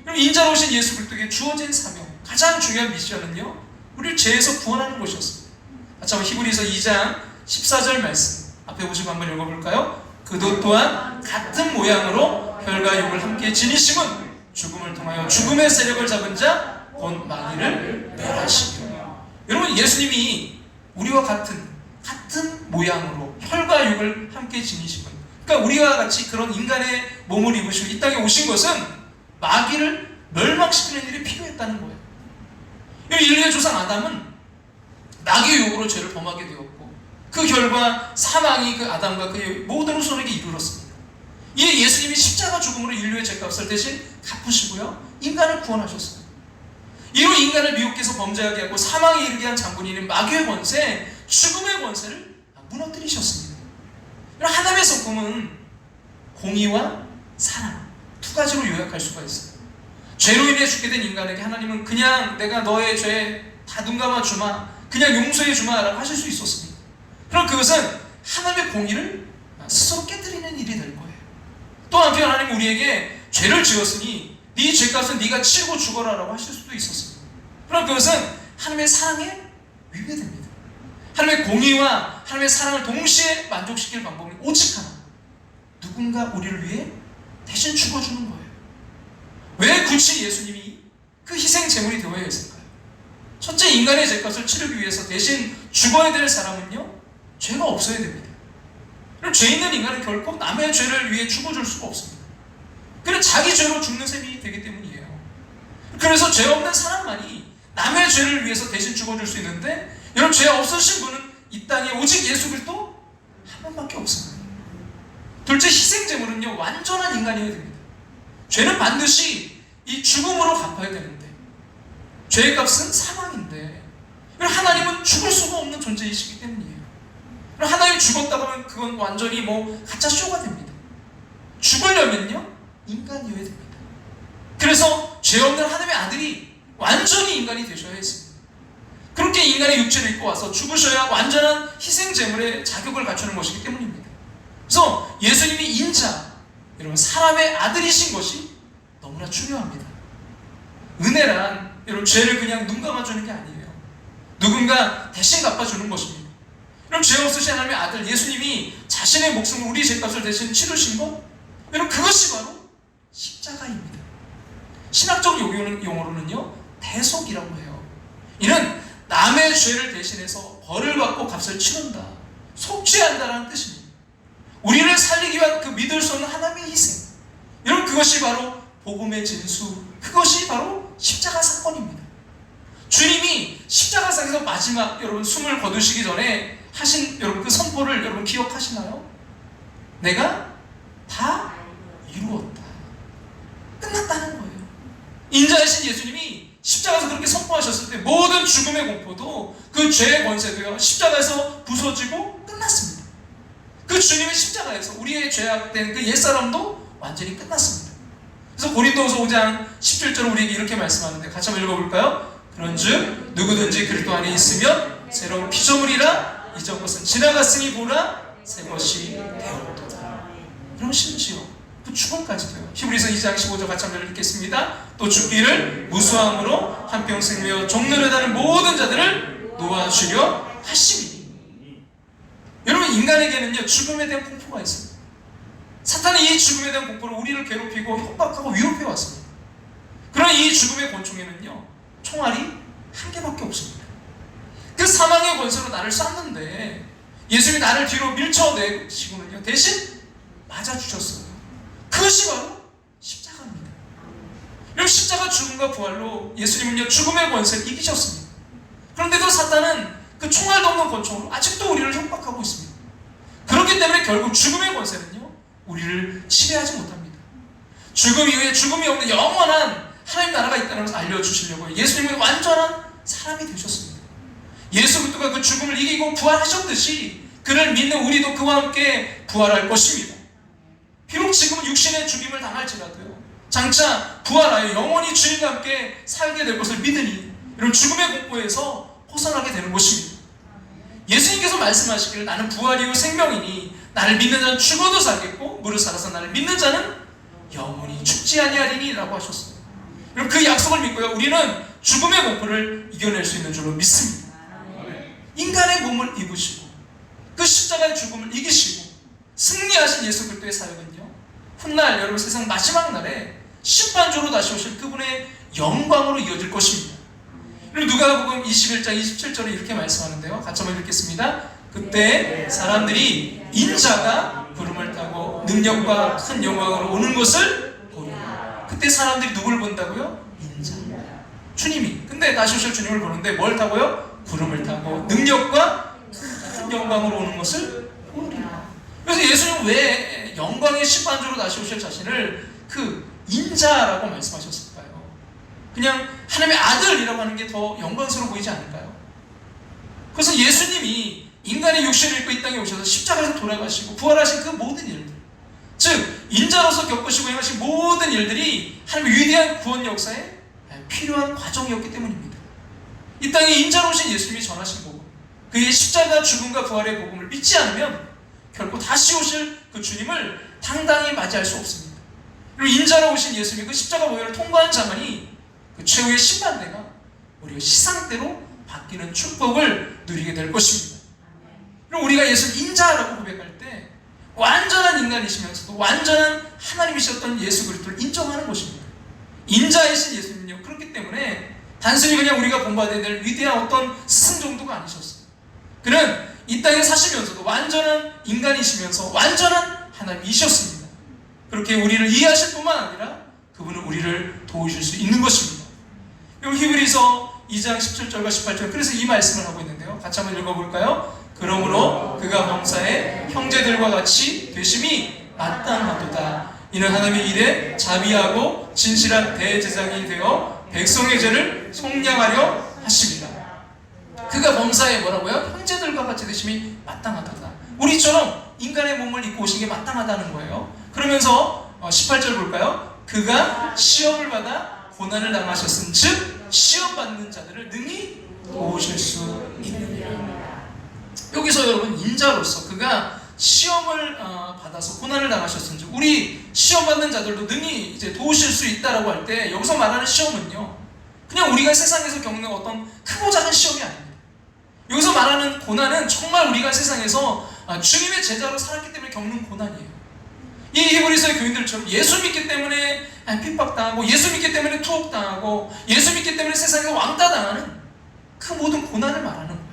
그럼 인자로 오신 예수 그리스도에게 주어진 사명, 가장 중요한 미션은요 우리를 죄에서 구원하는 것이었습니다. 같이 한번 히브리서 2장 14절 말씀 앞에 보시고 한번 읽어볼까요? 그도 또한 같은 모양으로 혈과 육을 함께 지니심은 죽음을 통하여 죽음의 세력을 잡은 자 곧 마귀를 멸하시며. 여러분 예수님이 우리와 같은 모양으로 혈과 육을 함께 지니심은, 그러니까 우리와 같이 그런 인간의 몸을 입으시고 이 땅에 오신 것은 마귀를 멸망시키는 일이 필요했다는 거예요. 인류의 조상 아담은 마귀의 유혹으로 죄를 범하게 되었고 그 결과 사망이 그 아담과 그의 모든 후손에게 이르렀습니다. 이에 예수님이 십자가 죽음으로 인류의 죄값을 대신 갚으시고요 인간을 구원하셨어요. 이로 인간을 미혹해서 범죄하게 하고 사망에 이르게 한 장본인인 마귀의 권세, 죽음의 권세를 무너뜨리셨습니다. 하나님의 성품은 공의와 사랑 두 가지로 요약할 수가 있어요. 죄로 인해 죽게 된 인간에게 하나님은 그냥 내가 너의 죄 다 눈 감아 주마, 그냥 용서해 주마 라고 하실 수 있었습니다. 그럼 그것은 하나님의 공의를 스스로 깨뜨리는 일이 될 거예요. 또 한편 하나님 우리에게 죄를 지었으니 네 죄값은 네가 치르고 죽어라 라고 하실 수도 있었습니다. 그럼 그것은 하나님의 사랑에 위배됩니다. 하나님의 공의와 하나님의 사랑을 동시에 만족시킬 방법은 오직 하나, 누군가 우리를 위해 대신 죽어주는 거예요. 왜 굳이 예수님이 그 희생 제물이 되어야 했을까요? 첫째, 인간의 죄값을 치르기 위해서 대신 죽어야 될 사람은요 죄가 없어야 됩니다. 그럼 죄 있는 인간은 결코 남의 죄를 위해 죽어줄 수가 없습니다. 그는 자기 죄로 죽는 셈이 되기 때문이에요. 그래서 죄 없는 사람만이 남의 죄를 위해서 대신 죽어줄 수 있는데, 여러분 죄 없으신 분은 이 땅에 오직 예수 그리스도 한 분밖에 없습니다. 둘째, 희생제물은요 완전한 인간이어야 됩니다. 죄는 반드시 이 죽음으로 갚아야 되는데 죄의 값은 사망인데 하나님은 죽을 수가 없는 존재이시기 때문이에요. 하나님이 죽었다고 하면 그건 완전히 가짜 쇼가 됩니다. 죽으려면요 인간이어야 됩니다. 그래서 죄 없는 하나님의 아들이 완전히 인간이 되셔야 했습니다. 그렇게 그렇게 인간의 육체를 입고 와서 죽으셔야 완전한 희생제물의 자격을 갖추는 것이기 때문입니다. 그래서 예수님이 인자, 여러분 사람의 아들이신 것이 너무나 중요합니다. 은혜란 여러분 죄를 그냥 눈 감아주는 게 아니에요. 누군가 대신 갚아주는 것입니다. 여러분 죄 없으신 하나님의 아들 예수님이 자신의 목숨을 우리 죄값을 대신 치르신 것, 여러분 그것이 바로 십자가입니다. 신학적 용어로는요 대속이라고 해요. 이는 남의 죄를 대신해서 벌을 받고 값을 치른다, 속죄한다라는 뜻입니다. 우리를 살리기 위한 그 믿을 수 없는 하나님의 희생, 여러분 그것이 바로 복음의 진수, 그것이 바로 십자가 사건입니다. 주님이 십자가상에서 마지막 여러분 숨을 거두시기 전에 하신 여러분 그 선포를 여러분 기억하시나요? 내가 다 이루었다, 끝났다는 거예요. 인자이신 예수님이 십자가에서 그렇게 선포하셨을 때 모든 죽음의 공포도 그 죄의 권세도요 십자가에서 부서지고 끝났습니다. 그 주님의 십자가에서 우리의 죄악된 그 옛사람도 완전히 끝났습니다. 그래서 고린도후서 5장 17절 우리에게 이렇게 말씀하는데 같이 한번 읽어볼까요? 그런즉 누구든지 그리스도 안에 있으면 새로운 피조물이라, 이전 것은 지나갔으니 보라 새 것이 되었도다. 그럼 심지어 또 죽음까지도요. 히브리서 2장 15절 같이 한번 읽겠습니다. 또 죽기를 무수함으로 한평생 메어 종노릇하는 모든 자들을 놓아주려 하심이니. 여러분 인간에게는요 죽음에 대한 공포가 있습니다. 사탄이 이 죽음에 대한 공포로 우리를 괴롭히고 협박하고 위협해 왔습니다. 그러나 이 죽음의 권총에는요 총알이 한 개밖에 없습니다. 그 사망의 권세로 나를 쐈는데 예수님이 나를 뒤로 밀쳐내시고는요 대신 맞아주셨어요. 그것이 바로 십자가입니다. 여러분 십자가 죽음과 부활로 예수님은요 죽음의 권세를 이기셨습니다. 그런데도 사탄은 그 총알도 없는 권총으로 아직도 우리를 협박하고 있습니다. 그렇기 때문에 결국 죽음의 권세는요 우리를 지배하지 못합니다. 죽음 이후에 죽음이 없는 영원한 하나님 나라가 있다는 것을 알려주시려고 예수님은 완전한 사람이 되셨습니다. 예수 그리스도가 그 죽음을 이기고 부활하셨듯이 그를 믿는 우리도 그와 함께 부활할 것입니다. 비록 지금은 육신의 죽임을 당할지라도요 장차 부활하여 영원히 주님과 함께 살게 될 것을 믿으니 이런 죽음의 공포에서 벗어나게 되는 것입니다. 예수님께서 말씀하시기를 나는 부활 이후 생명이니 나를 믿는 자는 죽어도 살겠고 무릇 살아서 나를 믿는 자는 영원히 죽지 아니하리니 라고 하셨어요. 그럼 그 약속을 믿고요 우리는 죽음의 공포를 이겨낼 수 있는 줄로 믿습니다. 인간의 몸을 입으시고 그 십자가의 죽음을 이기시고 승리하신 예수 그리스도의 사역은요 훗날 여러분 세상 마지막 날에 심판조로 다시 오실 그분의 영광으로 이어질 것입니다. 그리고 누가복음 21장 27절에 이렇게 말씀하는데요 같이 한번 읽겠습니다. 그때 사람들이 인자가 구름을 타고 능력과 큰 영광으로 오는 것을 보리라. 그때 사람들이 누구를 본다고요? 인자, 주님이. 근데 다시 오실 주님을 보는데 뭘 타고요? 구름을 타고 능력과 큰 영광으로 오는 것을 보리라. 그래서 예수님은 왜 영광의 심판주로 다시 오실 자신을 그 인자라고 말씀하셨을까요? 그냥 하나님의 아들이라고 하는 게 더 영광스러워 보이지 않을까요? 그래서 예수님이 인간의 육신을 입고 이 땅에 오셔서 십자가에서 돌아가시고 부활하신 그 모든 일들, 즉 인자로서 겪으시고 행하신 모든 일들이 하나님의 위대한 구원 역사에 필요한 과정이었기 때문입니다. 이 땅에 인자로 오신 예수님이 전하신 복음, 그의 십자가 죽음과 부활의 복음을 믿지 않으면 결코 다시 오실 그 주님을 당당히 맞이할 수 없습니다. 그리고 인자로 오신 예수님이 그 십자가 보혈을 통과한 자만이 그 최후의 심판대가 우리가 시상대로 바뀌는 축복을 누리게 될 것입니다. 그리고 우리가 예수 인자라고 고백할 때 완전한 인간이시면서도 완전한 하나님이셨던 예수 그리스도를 인정하는 것입니다. 인자이신 예수님은요 그렇기 때문에 단순히 그냥 우리가 본받아야 될 위대한 어떤 스승 정도가 아니셨어요. 그는 이 땅에 사시면서도 완전한 인간이시면서 완전한 하나님이셨습니다. 그렇게 우리를 이해하실 뿐만 아니라 그분은 우리를 도우실 수 있는 것입니다. 여기 히브리서 2장 17절과 18절 그래서 이 말씀을 하고 있는데요 같이 한번 읽어볼까요? 그러므로 그가 범사에 형제들과 같이 되심이 마땅하도다. 이는 하나님의 일에 자비하고 진실한 대제사장이 되어 백성의 죄를 속량하려 하십니다. 그가 범사에 뭐라고요? 형제들과 같이 되심이 마땅하도다. 우리처럼 인간의 몸을 입고 오신 게 마땅하다는 거예요. 그러면서 18절 볼까요? 그가 시험을 받아 고난을 당하셨은 즉 시험 받는 자들을 능히 도우실 수 있느니라. 여기서 여러분 인자로서 그가 시험을 받아서 고난을 당하셨은지 우리 시험 받는 자들도 능히 이제 도우실 수 있다라고 할 때 여기서 말하는 시험은요 그냥 우리가 세상에서 겪는 어떤 크고 작은 시험이 아닙니다. 여기서 말하는 고난은 정말 우리가 세상에서 주님의 제자로 살았기 때문에 겪는 고난이에요. 이 히브리서의 교인들처럼 예수 믿기 때문에 핍박당하고 예수 믿기 때문에 투옥당하고 예수 믿기 때문에 세상에서 왕따당하는 그 모든 고난을 말하는 거예요.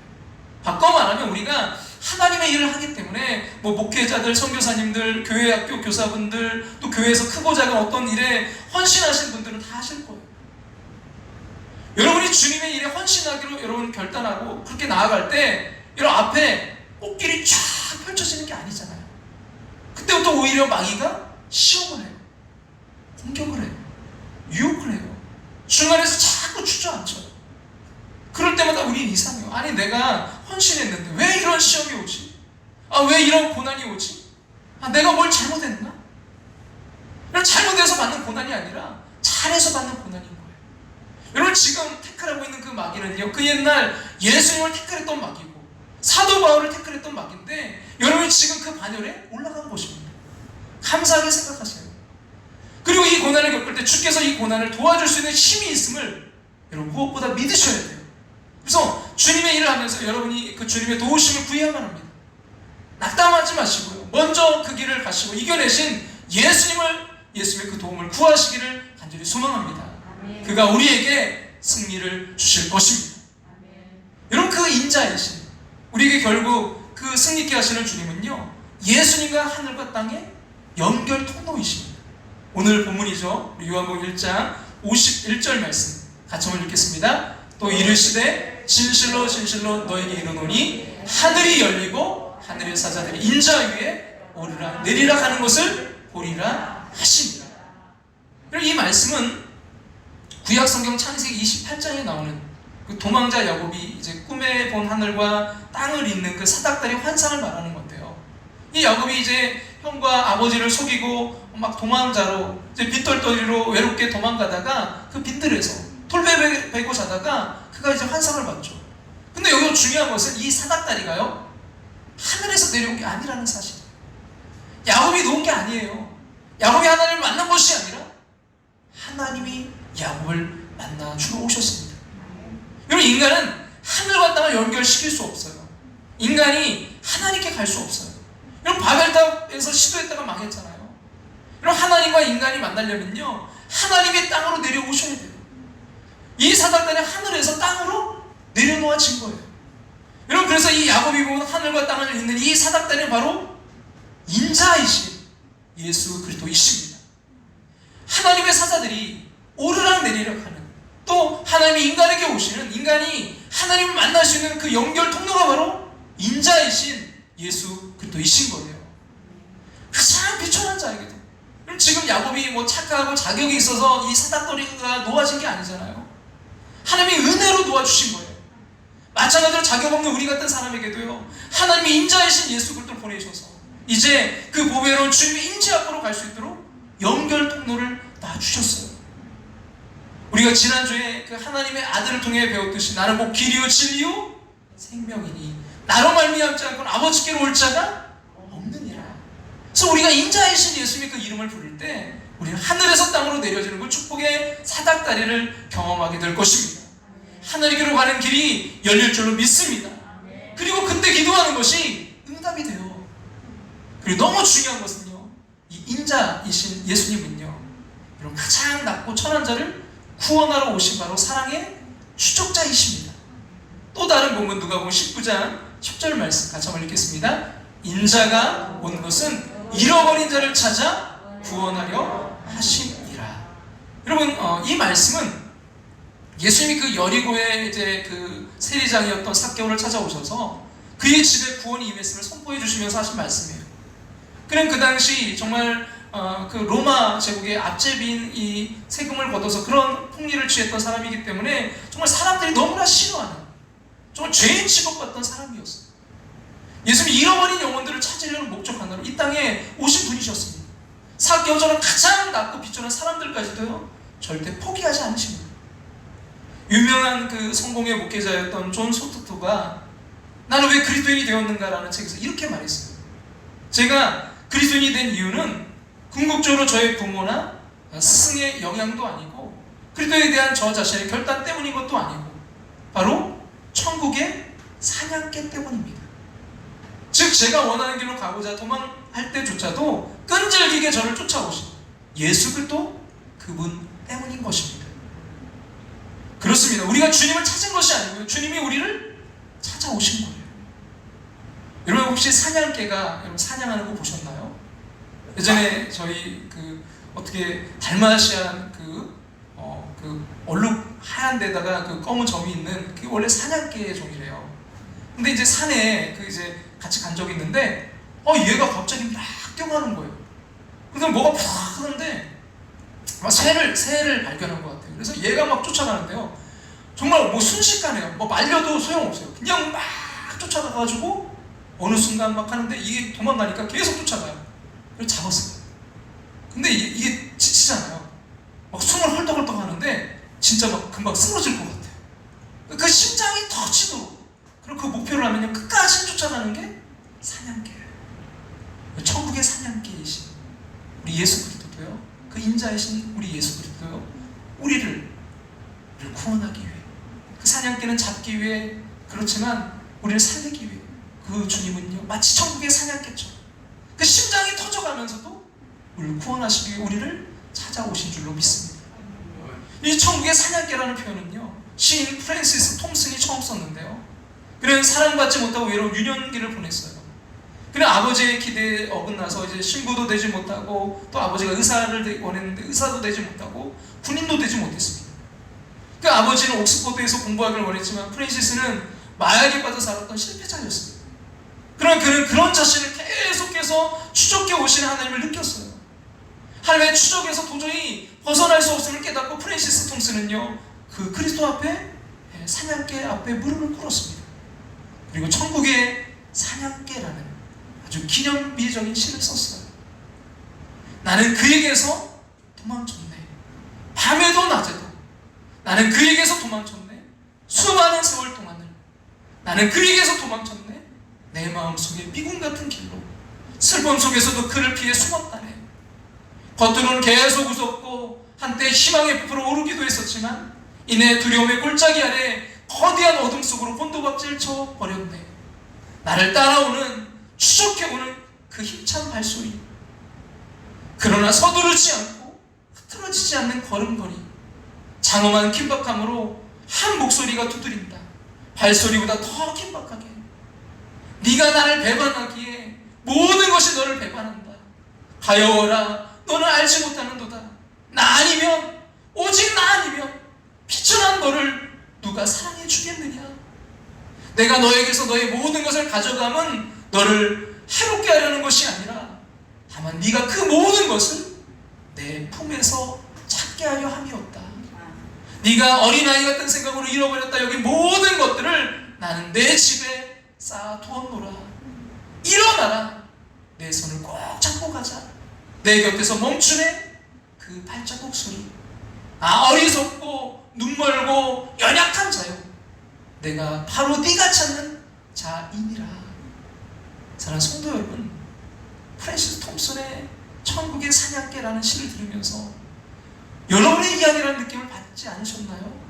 바꿔 말하면 우리가 하나님의 일을 하기 때문에 목회자들, 선교사님들, 교회 학교 교사분들 또 교회에서 크고 작은 어떤 일에 헌신하신 분들은 다 하실 거예요. 여러분이 주님의 일에 헌신하기로 여러분 결단하고 그렇게 나아갈 때 여러분 앞에 꽃길이 쫙 펼쳐지는 게 아니잖아요. 그때부터 오히려 마귀가 시험을 해요. 공격을 해요. 유혹을 해요. 중간에서 자꾸 주저앉혀요. 그럴 때마다 우리는 이상해요. 아니 내가 헌신했는데 왜 이런 시험이 오지? 왜 이런 고난이 오지? 내가 뭘 잘못했나? 잘못해서 받는 고난이 아니라 잘해서 받는 고난인 거예요. 여러분 지금 태클하고 있는 그 마귀는요 그 옛날 예수님을 태클했던 마귀고 사도 바울을 태클했던 마귀인데 여러분이 지금 그 반열에 올라간 것입니다. 감사하게 생각하세요. 그리고 이 고난을 겪을 때 주께서 이 고난을 도와줄 수 있는 힘이 있음을 여러분 무엇보다 믿으셔야 돼요. 그래서 주님의 일을 하면서 여러분이 그 주님의 도우심을 구해야만 합니다. 낙담하지 마시고요. 먼저 그 길을 가시고 이겨내신 예수님의 그 도움을 구하시기를 간절히 소망합니다. 그가 우리에게 승리를 주실 것입니다. 여러분 그 인자이신 우리에게 결국 그 승리케 하시는 주님은요 예수님과 하늘과 땅의 연결 통로이십니다. 오늘 본문이죠. 요한복음 1장 51절 말씀 같이 한번 읽겠습니다. 또 이르시되 진실로 진실로 너에게 이르노니 하늘이 열리고 하늘의 사자들이 인자 위에 오르락 내리락 하는 것을 보리라 하십니다. 이 말씀은 구약 성경 창세기 28장에 나오는 그 도망자 야곱이 이제 꿈에 본 하늘과 땅을 잇는 그 사닥다리 환상을 말하는 건데요. 이 야곱이 이제 형과 아버지를 속이고 막 도망자로 이제 빈털터리로 외롭게 도망가다가 그 빈들에서 돌배 베고 자다가 그가 이제 환상을 봤죠. 근데 여기서 중요한 것은 이 사닥다리가요 하늘에서 내려온 게 아니라는 사실이에요. 야곱이 놓은 게 아니에요. 야곱이 하나님을 만난 것이 아니라 하나님이 야곱을 만나 주러 오셨습니다. 여러분 인간은 하늘과 땅을 연결시킬 수 없어요. 인간이 하나님께 갈 수 없어요. 여러분 바벨탑에서 시도했다가 망했잖아요. 여러분 하나님과 인간이 만나려면요 하나님의 땅으로 내려오셔야 돼요. 이 사닥다리는 하늘에서 땅으로 내려놓아진 거예요. 여러분 그래서 이 야곱이 보는 하늘과 땅을 잇는 이 사닥다리는 바로 인자이신 예수 그리스도이십니다. 하나님의 사자들이 오르락 내리락 하는 또 하나님이 인간에게 오시는 인간이 하나님을 만날 수 있는 그 연결 통로가 바로 인자이신 예수 그리스도이신 거예요. 가장 비천한 자에게도 지금 야곱이 착하고 자격이 있어서 이 사닥다리가 놓아진 게 아니잖아요. 하나님이 은혜로 도와주신 거예요. 마찬가지로 자격 없는 우리 같은 사람에게도요 하나님이 인자이신 예수 그리스도를 보내셔서 이제 그 보배로운 주님의 임재 앞으로 갈 수 있도록 연결 통로를 놔주셨어요. 우리가 지난주에 그 하나님의 아들을 통해 배웠듯이 나는 곧 길이요 진리요 생명이니 나로 말미암지 않고는 아버지께로 올 자가 없느니라. 그래서 우리가 인자이신 예수님의 그 이름을 부를 때 우리는 하늘에서 땅으로 내려지는 그 축복의 사닥다리를 경험하게 될 것입니다. 하늘에게로 가는 길이 열릴 줄로 믿습니다. 그리고 그때 기도하는 것이 응답이 돼요. 그리고 너무 중요한 것은요 이 인자이신 예수님은요 여러분 가장 낮고 천한 자를 구원하러 오신 바로 사랑의 추적자이십니다. 또 다른 본문 누가복음 19장 10절 말씀 같이 한번 읽겠습니다. 인자가 온 것은 잃어버린 자를 찾아 구원하려 하심이라. 여러분 이 말씀은 예수님이 그 여리고의 이제 그 세리장이었던 삭개오를 찾아오셔서 그의 집에 구원이 임했음을 선포해 주시면서 하신 말씀이에요. 그는 그 당시 정말 그 로마 제국의 압제빈 이 세금을 걷어서 그런 풍리를 취했던 사람이기 때문에 정말 사람들이 너무나 싫어하는 정말 죄인 취급받던 사람이었어요. 예수님이 잃어버린 영혼들을 찾으려는 목적 하나로 이 땅에 오신 분이셨습니다. 삭개오처럼 가장 낮고 비천한 사람들까지도요 절대 포기하지 않으십니다. 유명한 그 성공의 목회자였던 존 소토토가 나는 왜 그리스도인이 되었는가라는 책에서 이렇게 말했어요. 제가 그리스도인이 된 이유는 궁극적으로 저의 부모나 스승의 영향도 아니고 그리스도에 대한 저 자신의 결단 때문인 것도 아니고 바로 천국의 사냥개 때문입니다. 즉 제가 원하는 길로 가고자 도망할 때조차도 끈질기게 저를 쫓아오신 예수 그리스도 그분 때문인 것입니다. 그렇습니다. 우리가 주님을 찾은 것이 아니고요, 주님이 우리를 찾아오신 거예요. 여러분 혹시 사냥개가 여러분 사냥하는 거 보셨나요? 예전에 저희 어떻게 달마시안 얼룩 하얀 데다가 그 검은 점이 있는 그게 원래 사냥개의 종이래요. 근데 이제 산에 이제 같이 간 적이 있는데 얘가 갑자기 막 뛰어가는 거예요. 그래서 뭐가 팍 하는데 막 새를 발견한 것 같아요. 그래서 얘가 막 쫓아가는데요. 정말 뭐 순식간에요. 뭐 말려도 소용없어요. 그냥 막 쫓아가가지고 어느 순간 막 하는데 이게 도망가니까 계속 쫓아가요. 그래서 잡았어요. 근데 이게 지치잖아요. 막 숨을 헐떡헐떡 하는데 진짜 막 금방 쓰러질 것 같아요. 그 심장이 터지도록 그리고 그 목표를 하면요 끝까지 쫓아가는 게 사냥개예요. 천국의 사냥개이신 우리 예수 그리스도도요, 그 인자이신 우리 예수 그리스도요, 우리를 구원하기 위해, 그 사냥개는 잡기 위해, 그렇지만 우리를 살리기 위해 그 주님은요 마치 천국의 사냥개처럼 그 심장이 터져가면서도 우리를 구원하시기 위해 우리를 찾아오신 줄로 믿습니다. 이 천국의 사냥개라는 표현은요 시인 프랜시스 톰슨이 처음 썼는데요, 그는 사랑받지 못하고 외로운 유년기를 보냈어요. 그는 아버지의 기대에 어긋나서 이제 신부도 되지 못하고, 또 아버지가 의사를 원했는데 의사도 되지 못하고 군인도 되지 못했습니다. 그 아버지는 옥스퍼드에서 공부하기를 원했지만 프랜시스는 마약에 빠져 살았던 실패자였습니다. 그러나 그는 그런 자신을 계속해서 추적해 오시는 하나님을 느꼈어요. 하나님의 추적에서 도저히 벗어날 수 없음을 깨닫고 프랜시스 톰슨은요 그 그리스도 앞에, 사냥개 앞에 무릎을 꿇었습니다. 그리고 천국의 사냥개라는 아주 기념비적인 시를 썼어요. 나는 그에게서 도망쳤네. 밤에도 낮에도 나는 그에게서 도망쳤네. 수많은 세월 동안을 나는 그에게서 도망쳤네. 내 마음속에 미군 같은 길로 슬픔 속에서도 그를 피해 숨었다네. 겉으로는 계속 웃었고 한때 희망의 부풀어 오르기도 했었지만 이내 두려움의 골짜기 아래 거대한 어둠 속으로 혼도박질 쳐 버렸네. 나를 따라오는, 추적해오는 그 힘찬 발소리, 그러나 서두르지 않고 흐트러지지 않는 걸음걸이, 장엄한 긴박함으로 한 목소리가 두드린다. 발소리보다 더 긴박하게. 네가 나를 배반하기에 모든 것이 너를 배반한다. 가여워라, 너는 알지 못하는도다. 나 아니면, 오직 나 아니면 비천한 너를 누가 사랑해 주겠느냐. 내가 너에게서 너의 모든 것을 가져감은 너를 해롭게 하려는 것이 아니라 다만 네가 그 모든 것을 내 품에서 찾게 하려 함이었다. 네가 어린아이 같은 생각으로 잃어버렸다. 여기 모든 것들을 나는 내 집에 쌓아두었노라. 일어나라. 내 손을 꼭 잡고 가자. 내 곁에서 멈추네. 그 발자국 소리. 어리석고 눈멀고 연약한 자요, 내가 바로 네가 찾는 자이니라. 사랑하는 성도 여러분, 프랜시스 톰슨의 천국의 사냥개라는 시를 들으면서 여러분의 이야기라는 느낌을 받지 않으셨나요?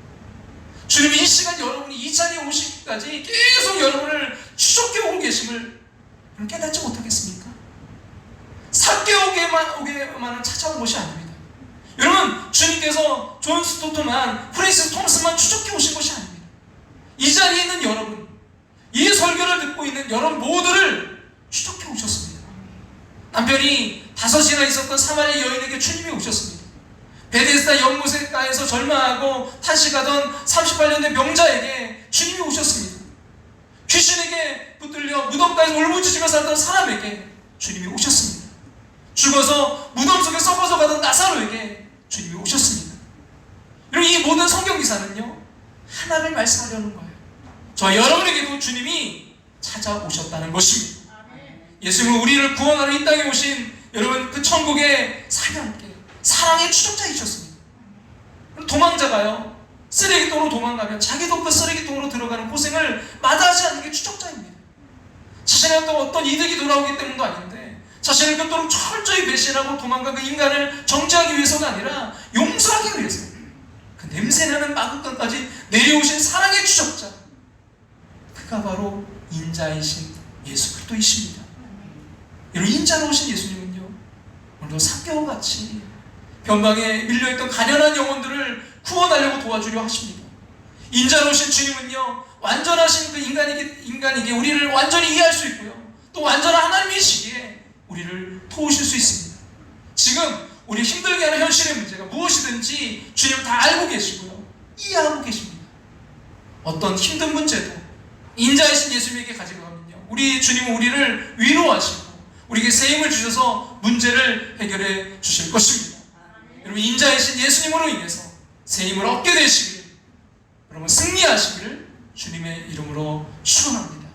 주님이 이 시간 여러분이 이 자리에 오시기까지 계속 여러분을 추적해오고 계심을 깨닫지 못하겠습니까? 삭개오게만을 찾아온 것이 아닙니다. 여러분, 주님께서 존 스토트만, 프랜시스 톰슨만 추적해 오신 것이 아닙니다. 이 자리에 있는 여러분, 이 설교를 듣고 있는 여러분 모두를 추적해 오셨습니다. 남편이 5이나 있었던 사마리아 여인에게 주님이 오셨습니다. 베데스다 연못가에서 절망하고 탄식하던 38년 된 명자에게 주님이 오셨습니다. 귀신에게 붙들려 무덤가에서 울부짖으며 살던 사람에게 주님이 오셨습니다. 죽어서 무덤 속에 썩어서 가던 나사로에게 주님이 오셨습니다. 여러분, 이 모든 성경 기사는요 하나를 말씀하려는 거예요. 저와 여러분에게도 주님이 찾아오셨다는 것입니다. 예수님은 우리를 구원하러 이 땅에 오신 여러분 그 천국의 사냥개, 사랑의 추적자이셨습니다. 도망자가요 쓰레기통으로 도망가면 자기도 그 쓰레기통으로 들어가는 고생을 마다하지 않는 게 추적자입니다. 자신의 어떤 이득이 돌아오기 때문도 아닌데, 자신을 그토록 철저히 배신하고 도망간 그 인간을 정죄하기 위해서가 아니라 용서하기 위해서 그 냄새나는 마구간까지 내려오신 사랑의 추적자, 그가 바로 인자이신 예수 그리스도이십니다. 이런 인자로 오신 예수님은요, 오늘도 삭개와 같이 변방에 밀려있던 가련한 영혼들을 구원하려고 도와주려 하십니다. 인자로 오신 주님은요, 완전하신 그 인간에게 우리를 완전히 이해할 수 있고요, 또 완전한 하나님이시기에 우리를 도우실 수 있습니다. 지금 우리 힘들게 하는 현실의 문제가 무엇이든지 주님은 다 알고 계시고요, 이해하고 계십니다. 어떤 힘든 문제도 인자이신 예수님에게 가져가면요, 우리 주님은 우리를 위로하시고 우리에게 새 힘을 주셔서 문제를 해결해 주실 것입니다. 여러분, 인자이신 예수님으로 인해서 새 힘을 얻게 되시기를, 여러분 승리하시기를 주님의 이름으로 축원합니다.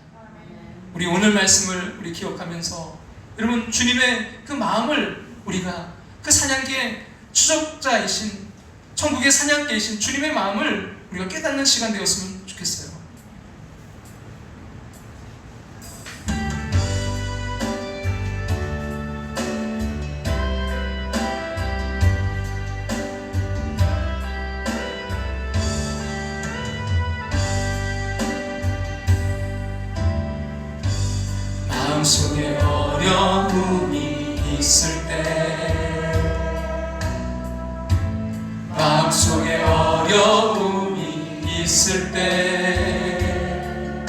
우리 오늘 말씀을 우리 기억하면서 여러분 주님의 그 마음을 우리가 그 사냥개의 추적자이신 천국의 사냥개이신 주님의 마음을 우리가 깨닫는 시간 되었으면 좋겠어요. 마음속에 어려움이 있을 때, 마음속에 어려움이 있을 때,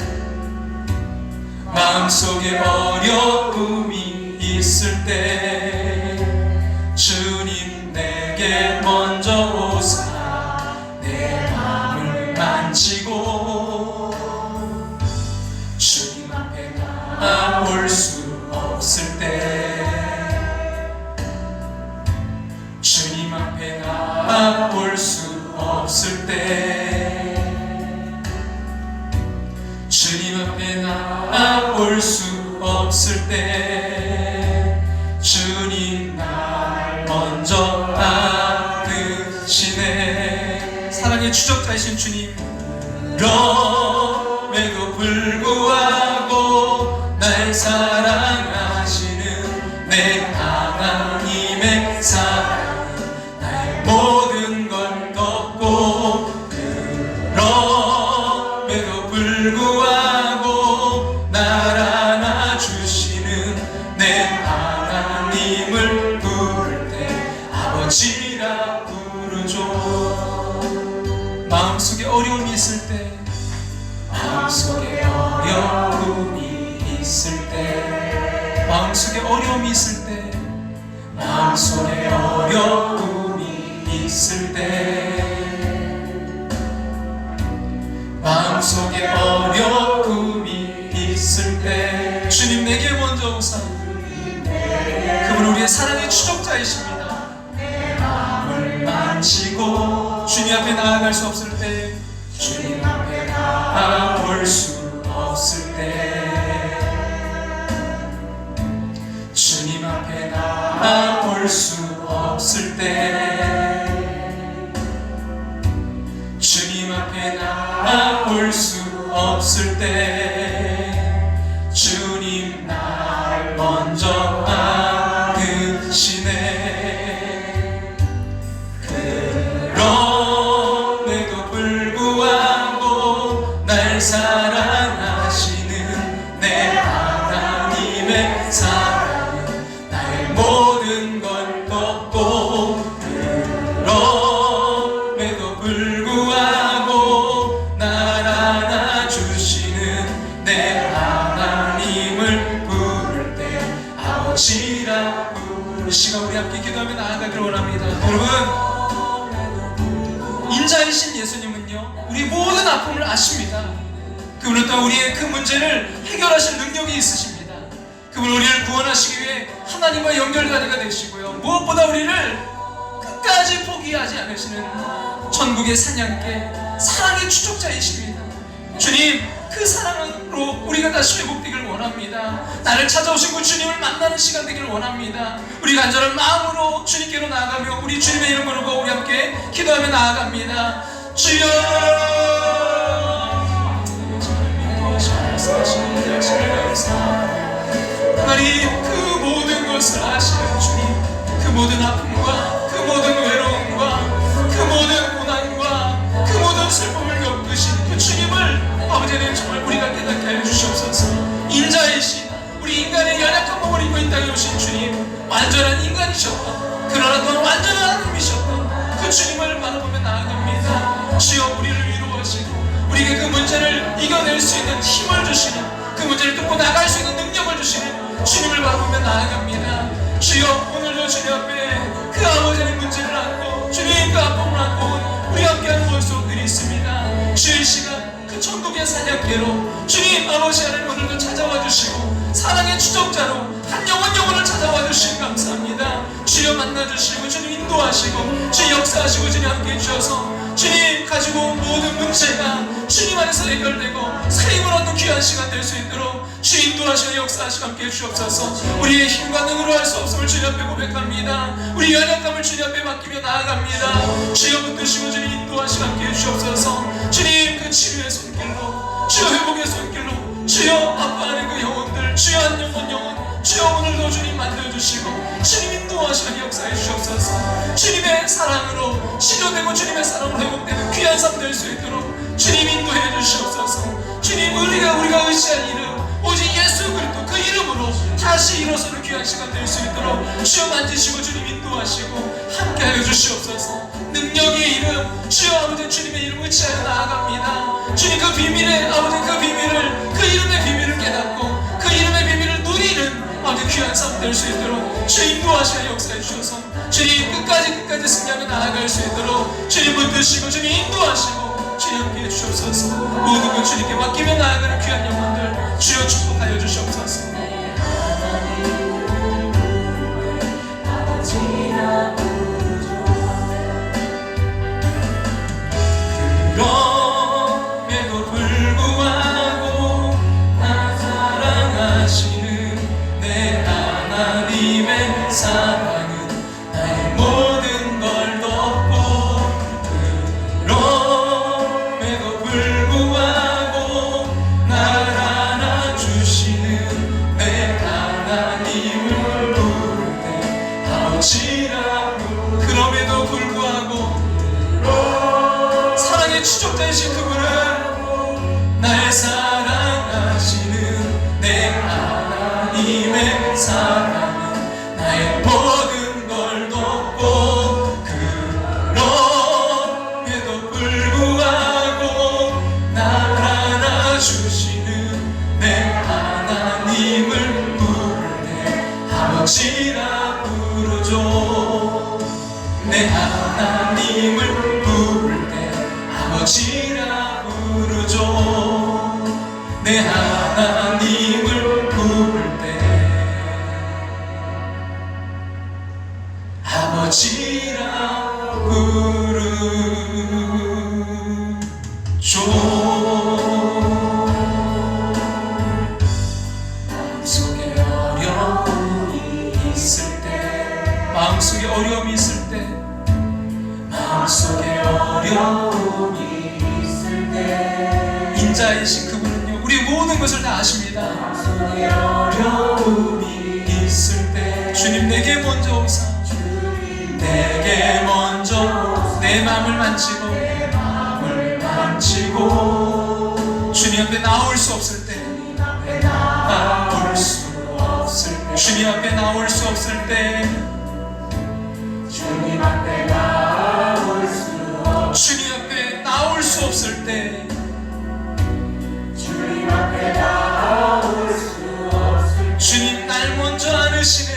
마음속에 어려움이 있을 때, 주님 내게 먼저 오사 내 마음을 만지고, 주님 앞에 나올 수 없을 때, 주님 앞에 나올 수 없을 때, 주님 앞에 나올 수 없을 때, 주님 날 먼저 안으시네. 사랑의 추적자이신 주님, 그럼에도 불구하고 날 사랑하시는 내 하나님의 사랑은 나의 모든 걸 덮고, 그럼에도 불구하고 날 안아주시는 내 하나님을 부를 때 아버지라 부르죠. 마음속에 어려움이 있을 때, 마음속에 어려움이 있을 때, 마음속에 어려움이 있을 때, 마음속에 어려움이 있을 때, 마음속에 어려움이 있을 때, 주님 내게 먼저 오사. 그분 우리의 사랑의 추적자이십니다. 내 마음을 만지고 주님 앞에 나아갈 수 없을 때, 주님 앞에 나올 수 없을 때, 주님 앞에 나올 수 없을 때, 주님 앞에 나올 수 없을 때, 주님 날 먼저 안으시네. 그럼에도 불구하고 날 사랑하시는 내 하나님의 사랑은 나의 모든 걸 덮고, 그럼에도 불구하고 날 안아주시는 내 하나님을 부를 때 아버지라 부르시가. 우리 함께 기도하며 나아가기를 원합니다. 여러분, 인자이신 예수님은요, 우리 모든 아픔을 아십니다. 그분은 또 우리의 그 문제를 해결하실 능력이 있으십니다. 그분은 우리를 구원하시기 위해 하나님과 연결자가 되시고요, 무엇보다 우리를 끝까지 포기하지 않으시는 천국의 사냥개, 사랑의 추적자이십니다. 주님, 그 사랑으로 우리가 다시 회복되기를 원합니다. 나를 찾아오신 그 주님을 만나는 시간 되기를 원합니다. 우리 간절한 마음으로 주님께로 나아가며 우리 주님의 이름 부르고 우리 함께 기도하며 나아갑니다. 주여 하나님, 그 모든 것을 아시는 주님, 그 모든 아픔과 그 모든 외로움과 그 모든 고난과 그 모든 슬픔을 겪으신 그 주님을 아버지는 정말 우리가 깨닫게 하여 주시옵소서. 인자이신 우리 인간의 연약한 몸을 입고 이 땅에 오신 주님, 완전한 인간이셨다 그러나 또한 완전한 하나님이셨다. 그 주님을 바라보며 나아갑니다. 주여 우리를 위로하시고 우리에게 그 문제를 이겨낼 수 있는 힘을 주시는, 그 문제를 뚫고 나갈 수 있는 능력을 주시는 주님을 바라보며 나아갑니다. 주여 오늘도 주님 앞에 그 아버지의 문제를 안고 주님 그 아픔을 안고 우리 함께하는 모습들이 있습니다. 주의 시간 그 천국의 사냥개로 주님 아버지 하나님 오늘도 찾아와 주시고 사랑의 추적자로 한 영혼을 찾아와 주시니 감사합니다. 주여 만나주시고 주님 인도하시고 주님 역사하시고 주님 함께해 주셔서 주님 가지고 온 모든 문제가 주님 안에서 해결되고 살림을 얻는 귀한 시간 될 수 있도록 주님 인도하시고 역사하시고 함께해 주옵소서. 우리의 힘과 능으로 할 수 없음을 주님 앞에 고백합니다. 우리 연약감을 주님 앞에 맡기며 나아갑니다. 주여 붙드시고 주님 인도하시고 함께해 주옵소서. 주님 그 치유의 손길로, 주여 회복의 손길로, 주여 아파하는 그 영혼들, 주여 한 영혼 주여 오늘도 주님 만들어주시고 주님 인도하시는 역사해 주옵소서. 주님의 사랑으로 치료되고 주님의 사랑으로 회복되는 귀한 삶 될 수 있도록 주님 인도해 주시옵소서. 주님 우리가 의지한 이름 오직 예수 그리스도 그 이름으로 다시 일어서는 귀한 시간 될 수 있도록 주여 만지시고 주님 인도하시고 함께하여 주시옵소서. 능력의 이름 주여 아버지 주님의 이름을 의지하여 나아갑니다. 주님 그 비밀의 아버지 그 비밀을 그 이름의 비밀을 깨닫고 그 이름의 비밀을 누리는 아버지 귀한 삶 될 수 있도록 주님 인도하시며 역사해 주셔서 주님 끝까지 승리하며 나아갈 수 있도록 주님 붙드시고 주님 인도하시고 주님 함께해 주시옵소서. 모든 것 주님께 맡기며 나아가는 귀한 영혼들 주여 축복하여 주시옵소서. 그럼에도 불구하고 나 사랑하시는 내 하나님의 사랑은 나의 모든 걸 덮고, 그럼에도 불구하고 날 안아주시는 내 하나님을 부를 때 아버지라고. 그럼에도 불구하고 사랑의 추적자이신 그분은 날 사랑하시는 내 하나님의 사랑은 나의 모든 걸 덮고, 그럼에도 불구하고 날 안아주시는 내 하나님을 부를 때 아버지라 부르죠. 내 하나님을 부를 때 아버지라 부르죠. 내 하나님을 부를 때 아버지라 부르죠. 마음속에 어려움이 있을 때, 마음속에 어려움이 있을 때, 마음속에 어려움이 있을 때 인자이신 그분은요 우리 모든 것을 다 아십니다. 마음속에 어려움이 있을 때 주님 내게 먼저 오사, 내게 먼저 내 마음을 만지고 주님 앞에 나올 수 없을 때, 나올 수 없을 때, 주님 앞에 나올 수 없을 때, 주님 앞에 나올 수 없을 때, 주님 앞에 나올 수 없을 때, 주님 날 먼저 안으시네.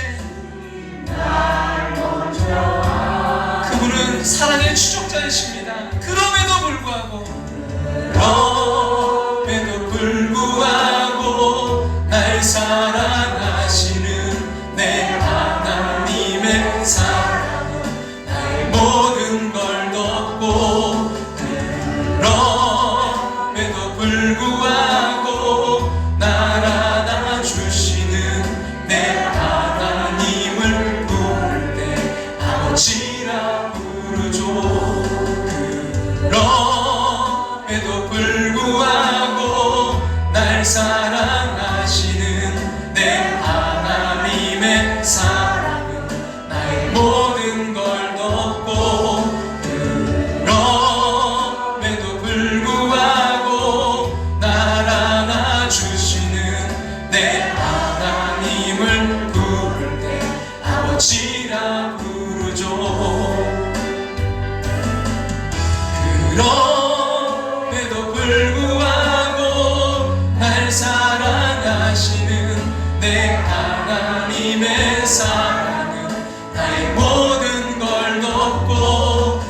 그분은 사랑의 추종자이십니다. 그럼에도 불구하고 날 사랑하시는 내 하나님의 사랑은 나의 모든 걸 덮고, 그럼에도 불구하고 날 안아주시는 내 하나님을 부를 때 아버지라 부르죠. 그럼 사랑은 나의 모든 걸 덮고 그럼에도 불구하고 날 안아주시는 내 하나님을 부를 때 아버지라 부르죠. 그럼에도 불구하고 날 사랑하시는 내 하나님의 사랑은 나의 모든 걸 덮고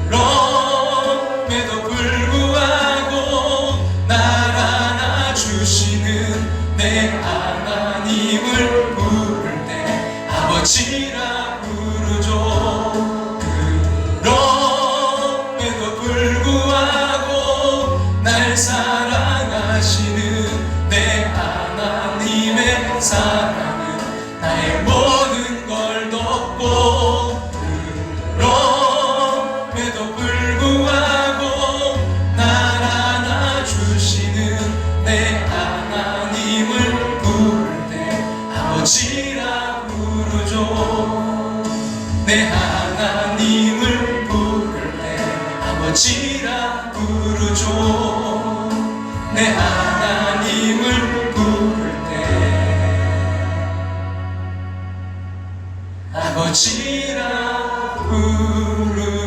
그럼에도 불구하고 날 안아주시는 내 하나님을 부를 때 아버지라 부르죠. 그럼에도 불구하고 날 사랑하시는 내 하나님의 사랑은 나의 모든 걸 덮고 그럼에도 불구하고 날 안아주시는 내 하나님을 부를 때 아버지라 부르죠. 내 하나님을 부를 때 아버지라 부르죠. 내 하나님을 부를 때 아버지라 부르죠.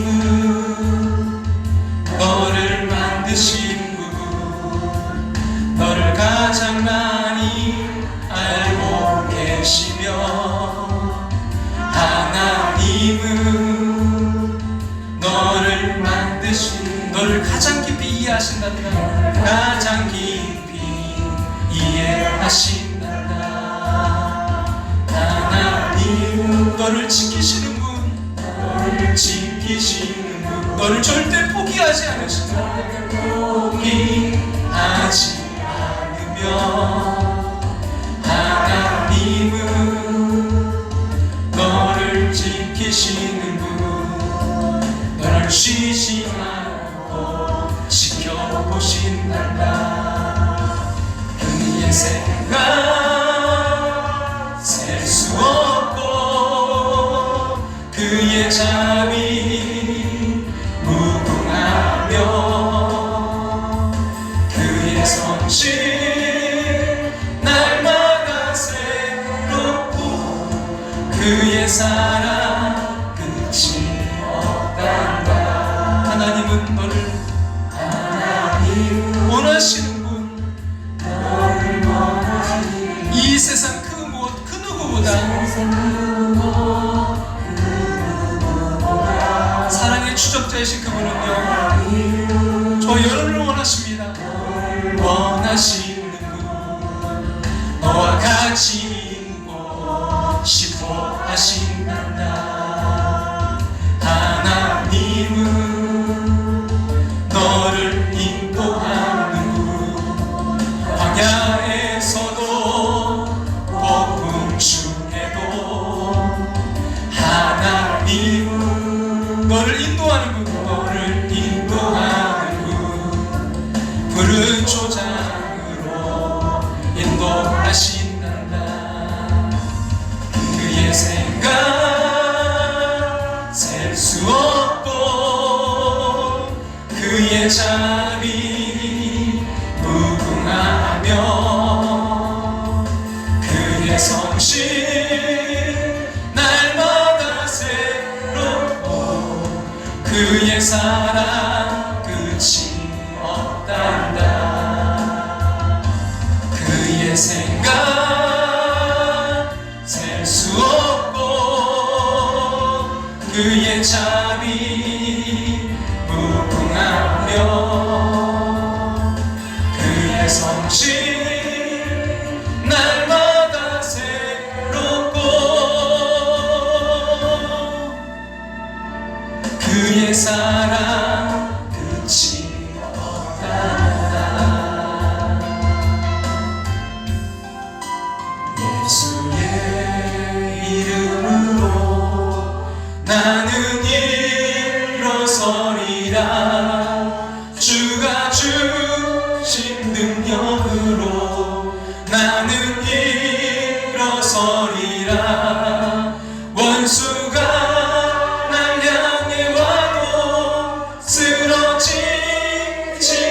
하나님은 너를 만드신 분, 너를 가장 많이 알고 계시며 하나님은 너를 만드신 너를 가장 깊이 이해하신단다. 가장 깊이 이해하신단다. 하나님은 너를 지키시는 분, 너를 지키시는 분, 너를 절대 포기하지 않으신다. 포기하지 않으며 하나님은 너를 지키시는 분, 너를 쉬지 않고 지켜보신단다. 그의 생각 셀 수 없고 그의 잠이 무궁하며 그의 성실 날마다 새롭고 그의 사랑 끝이 없단다. 하나님은 너를 원하시는 분, 너를 원하시는 이 세상 그 무엇 그 누구보다 사랑의 추적자이신 그분은요 저 여러분을 원하십니다. 원하시는 분, 너와 같이 있고 싶어 하신단다. 하나님은 너를 인도하는 분, 광야에서도 폭풍 중에도 하나님은 너를 인도하는 분, 너를 인도하는 분, 푸른 초장으로 인도하신단다. 그의 생각 셀 수 없고 그의 잠이 무궁하며 그의 성실 날마다 새롭고 그의 사랑 끝이 없단다. 그의 생각 셀 수 없고 그의 잠이 무궁하며 그의 성실 날마다 새롭고 그의 사랑 끝이 없단다. 예수의 이름으로 나 나는 일어서리라. 주가 주신 능력으로 나는 일어서리라. 원수가 날 향해 와도 쓰러지지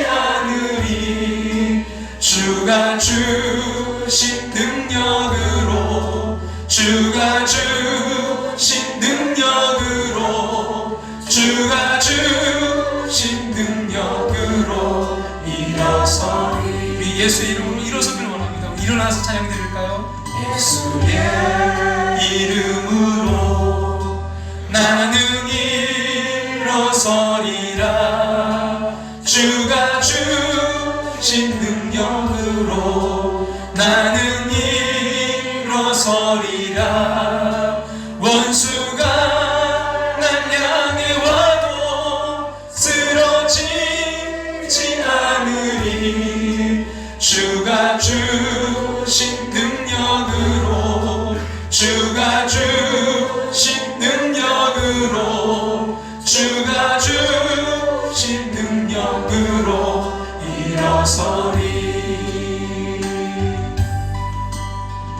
않으리. 주가 주신 능력으로 주가 주신 능력으로 주가 주신 능력으로 일어서리. 우리 예수의 이름으로 일어서기를 원합니다. 우리 일어나서 찬양 드릴까요? 예수의 이름으로 나는 일어서리라. 주가 주신 능력으로 나는 일어서리라. 원수가 날 향해 와도 쓰러지지 않으리. 주가 주신 능력으로 주가 주신 능력으로 주가 주신 능력으로 일어서리.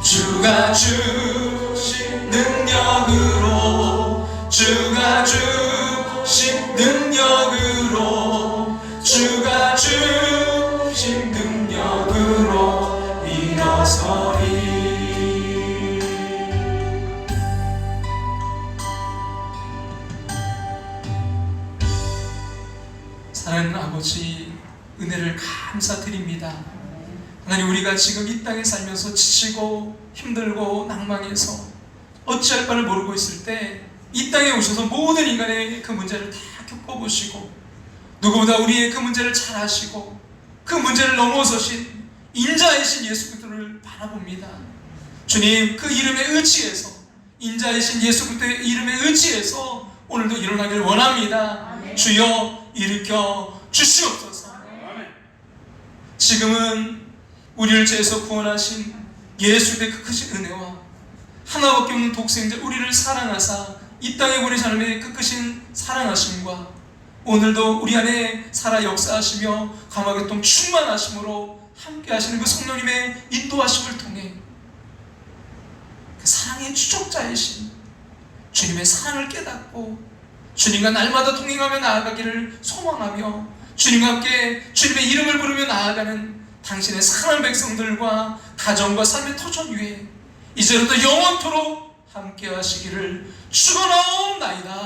주가 주신 능력으로 주가 주신 능력으로 주가 주신 능력으로 일어서리. 사랑하는 아버지, 은혜를 감사드립니다. 하나님, 우리가 지금 이 땅에 살면서 지치고 힘들고 낭망해서 어찌할 바를 모르고 있을 때 이 땅에 오셔서 모든 인간의 그 문제를 다 겪어보시고 누구보다 우리의 그 문제를 잘 아시고 그 문제를 넘어서신 인자이신 예수 그리스도를 바라봅니다. 주님, 그 이름에 의지해서, 인자이신 예수 그리스도의 이름에 의지해서 오늘도 일어나길 원합니다. 아멘. 주여 일으켜 주시옵소서. 아멘. 지금은 우리를 죄에서 구원하신 예수의 그 크신 은혜와 하나밖에 없는 독생자 우리를 사랑하사 이 땅에 보내신 하나님의 그 크신 사랑하심과 오늘도 우리 안에 살아 역사하시며 감화교통 충만하심으로 함께 하시는 그 성령님의 인도하심을 통해 그 사랑의 추적자이신 주님의 사랑을 깨닫고 주님과 날마다 동행하며 나아가기를 소망하며 주님과 함께 주님의 이름을 부르며 나아가는 당신의 사랑하는 백성들과 가정과 삶의 터전 위에 이제부터 영원토록 함께 하시기를 축원하옵나이다.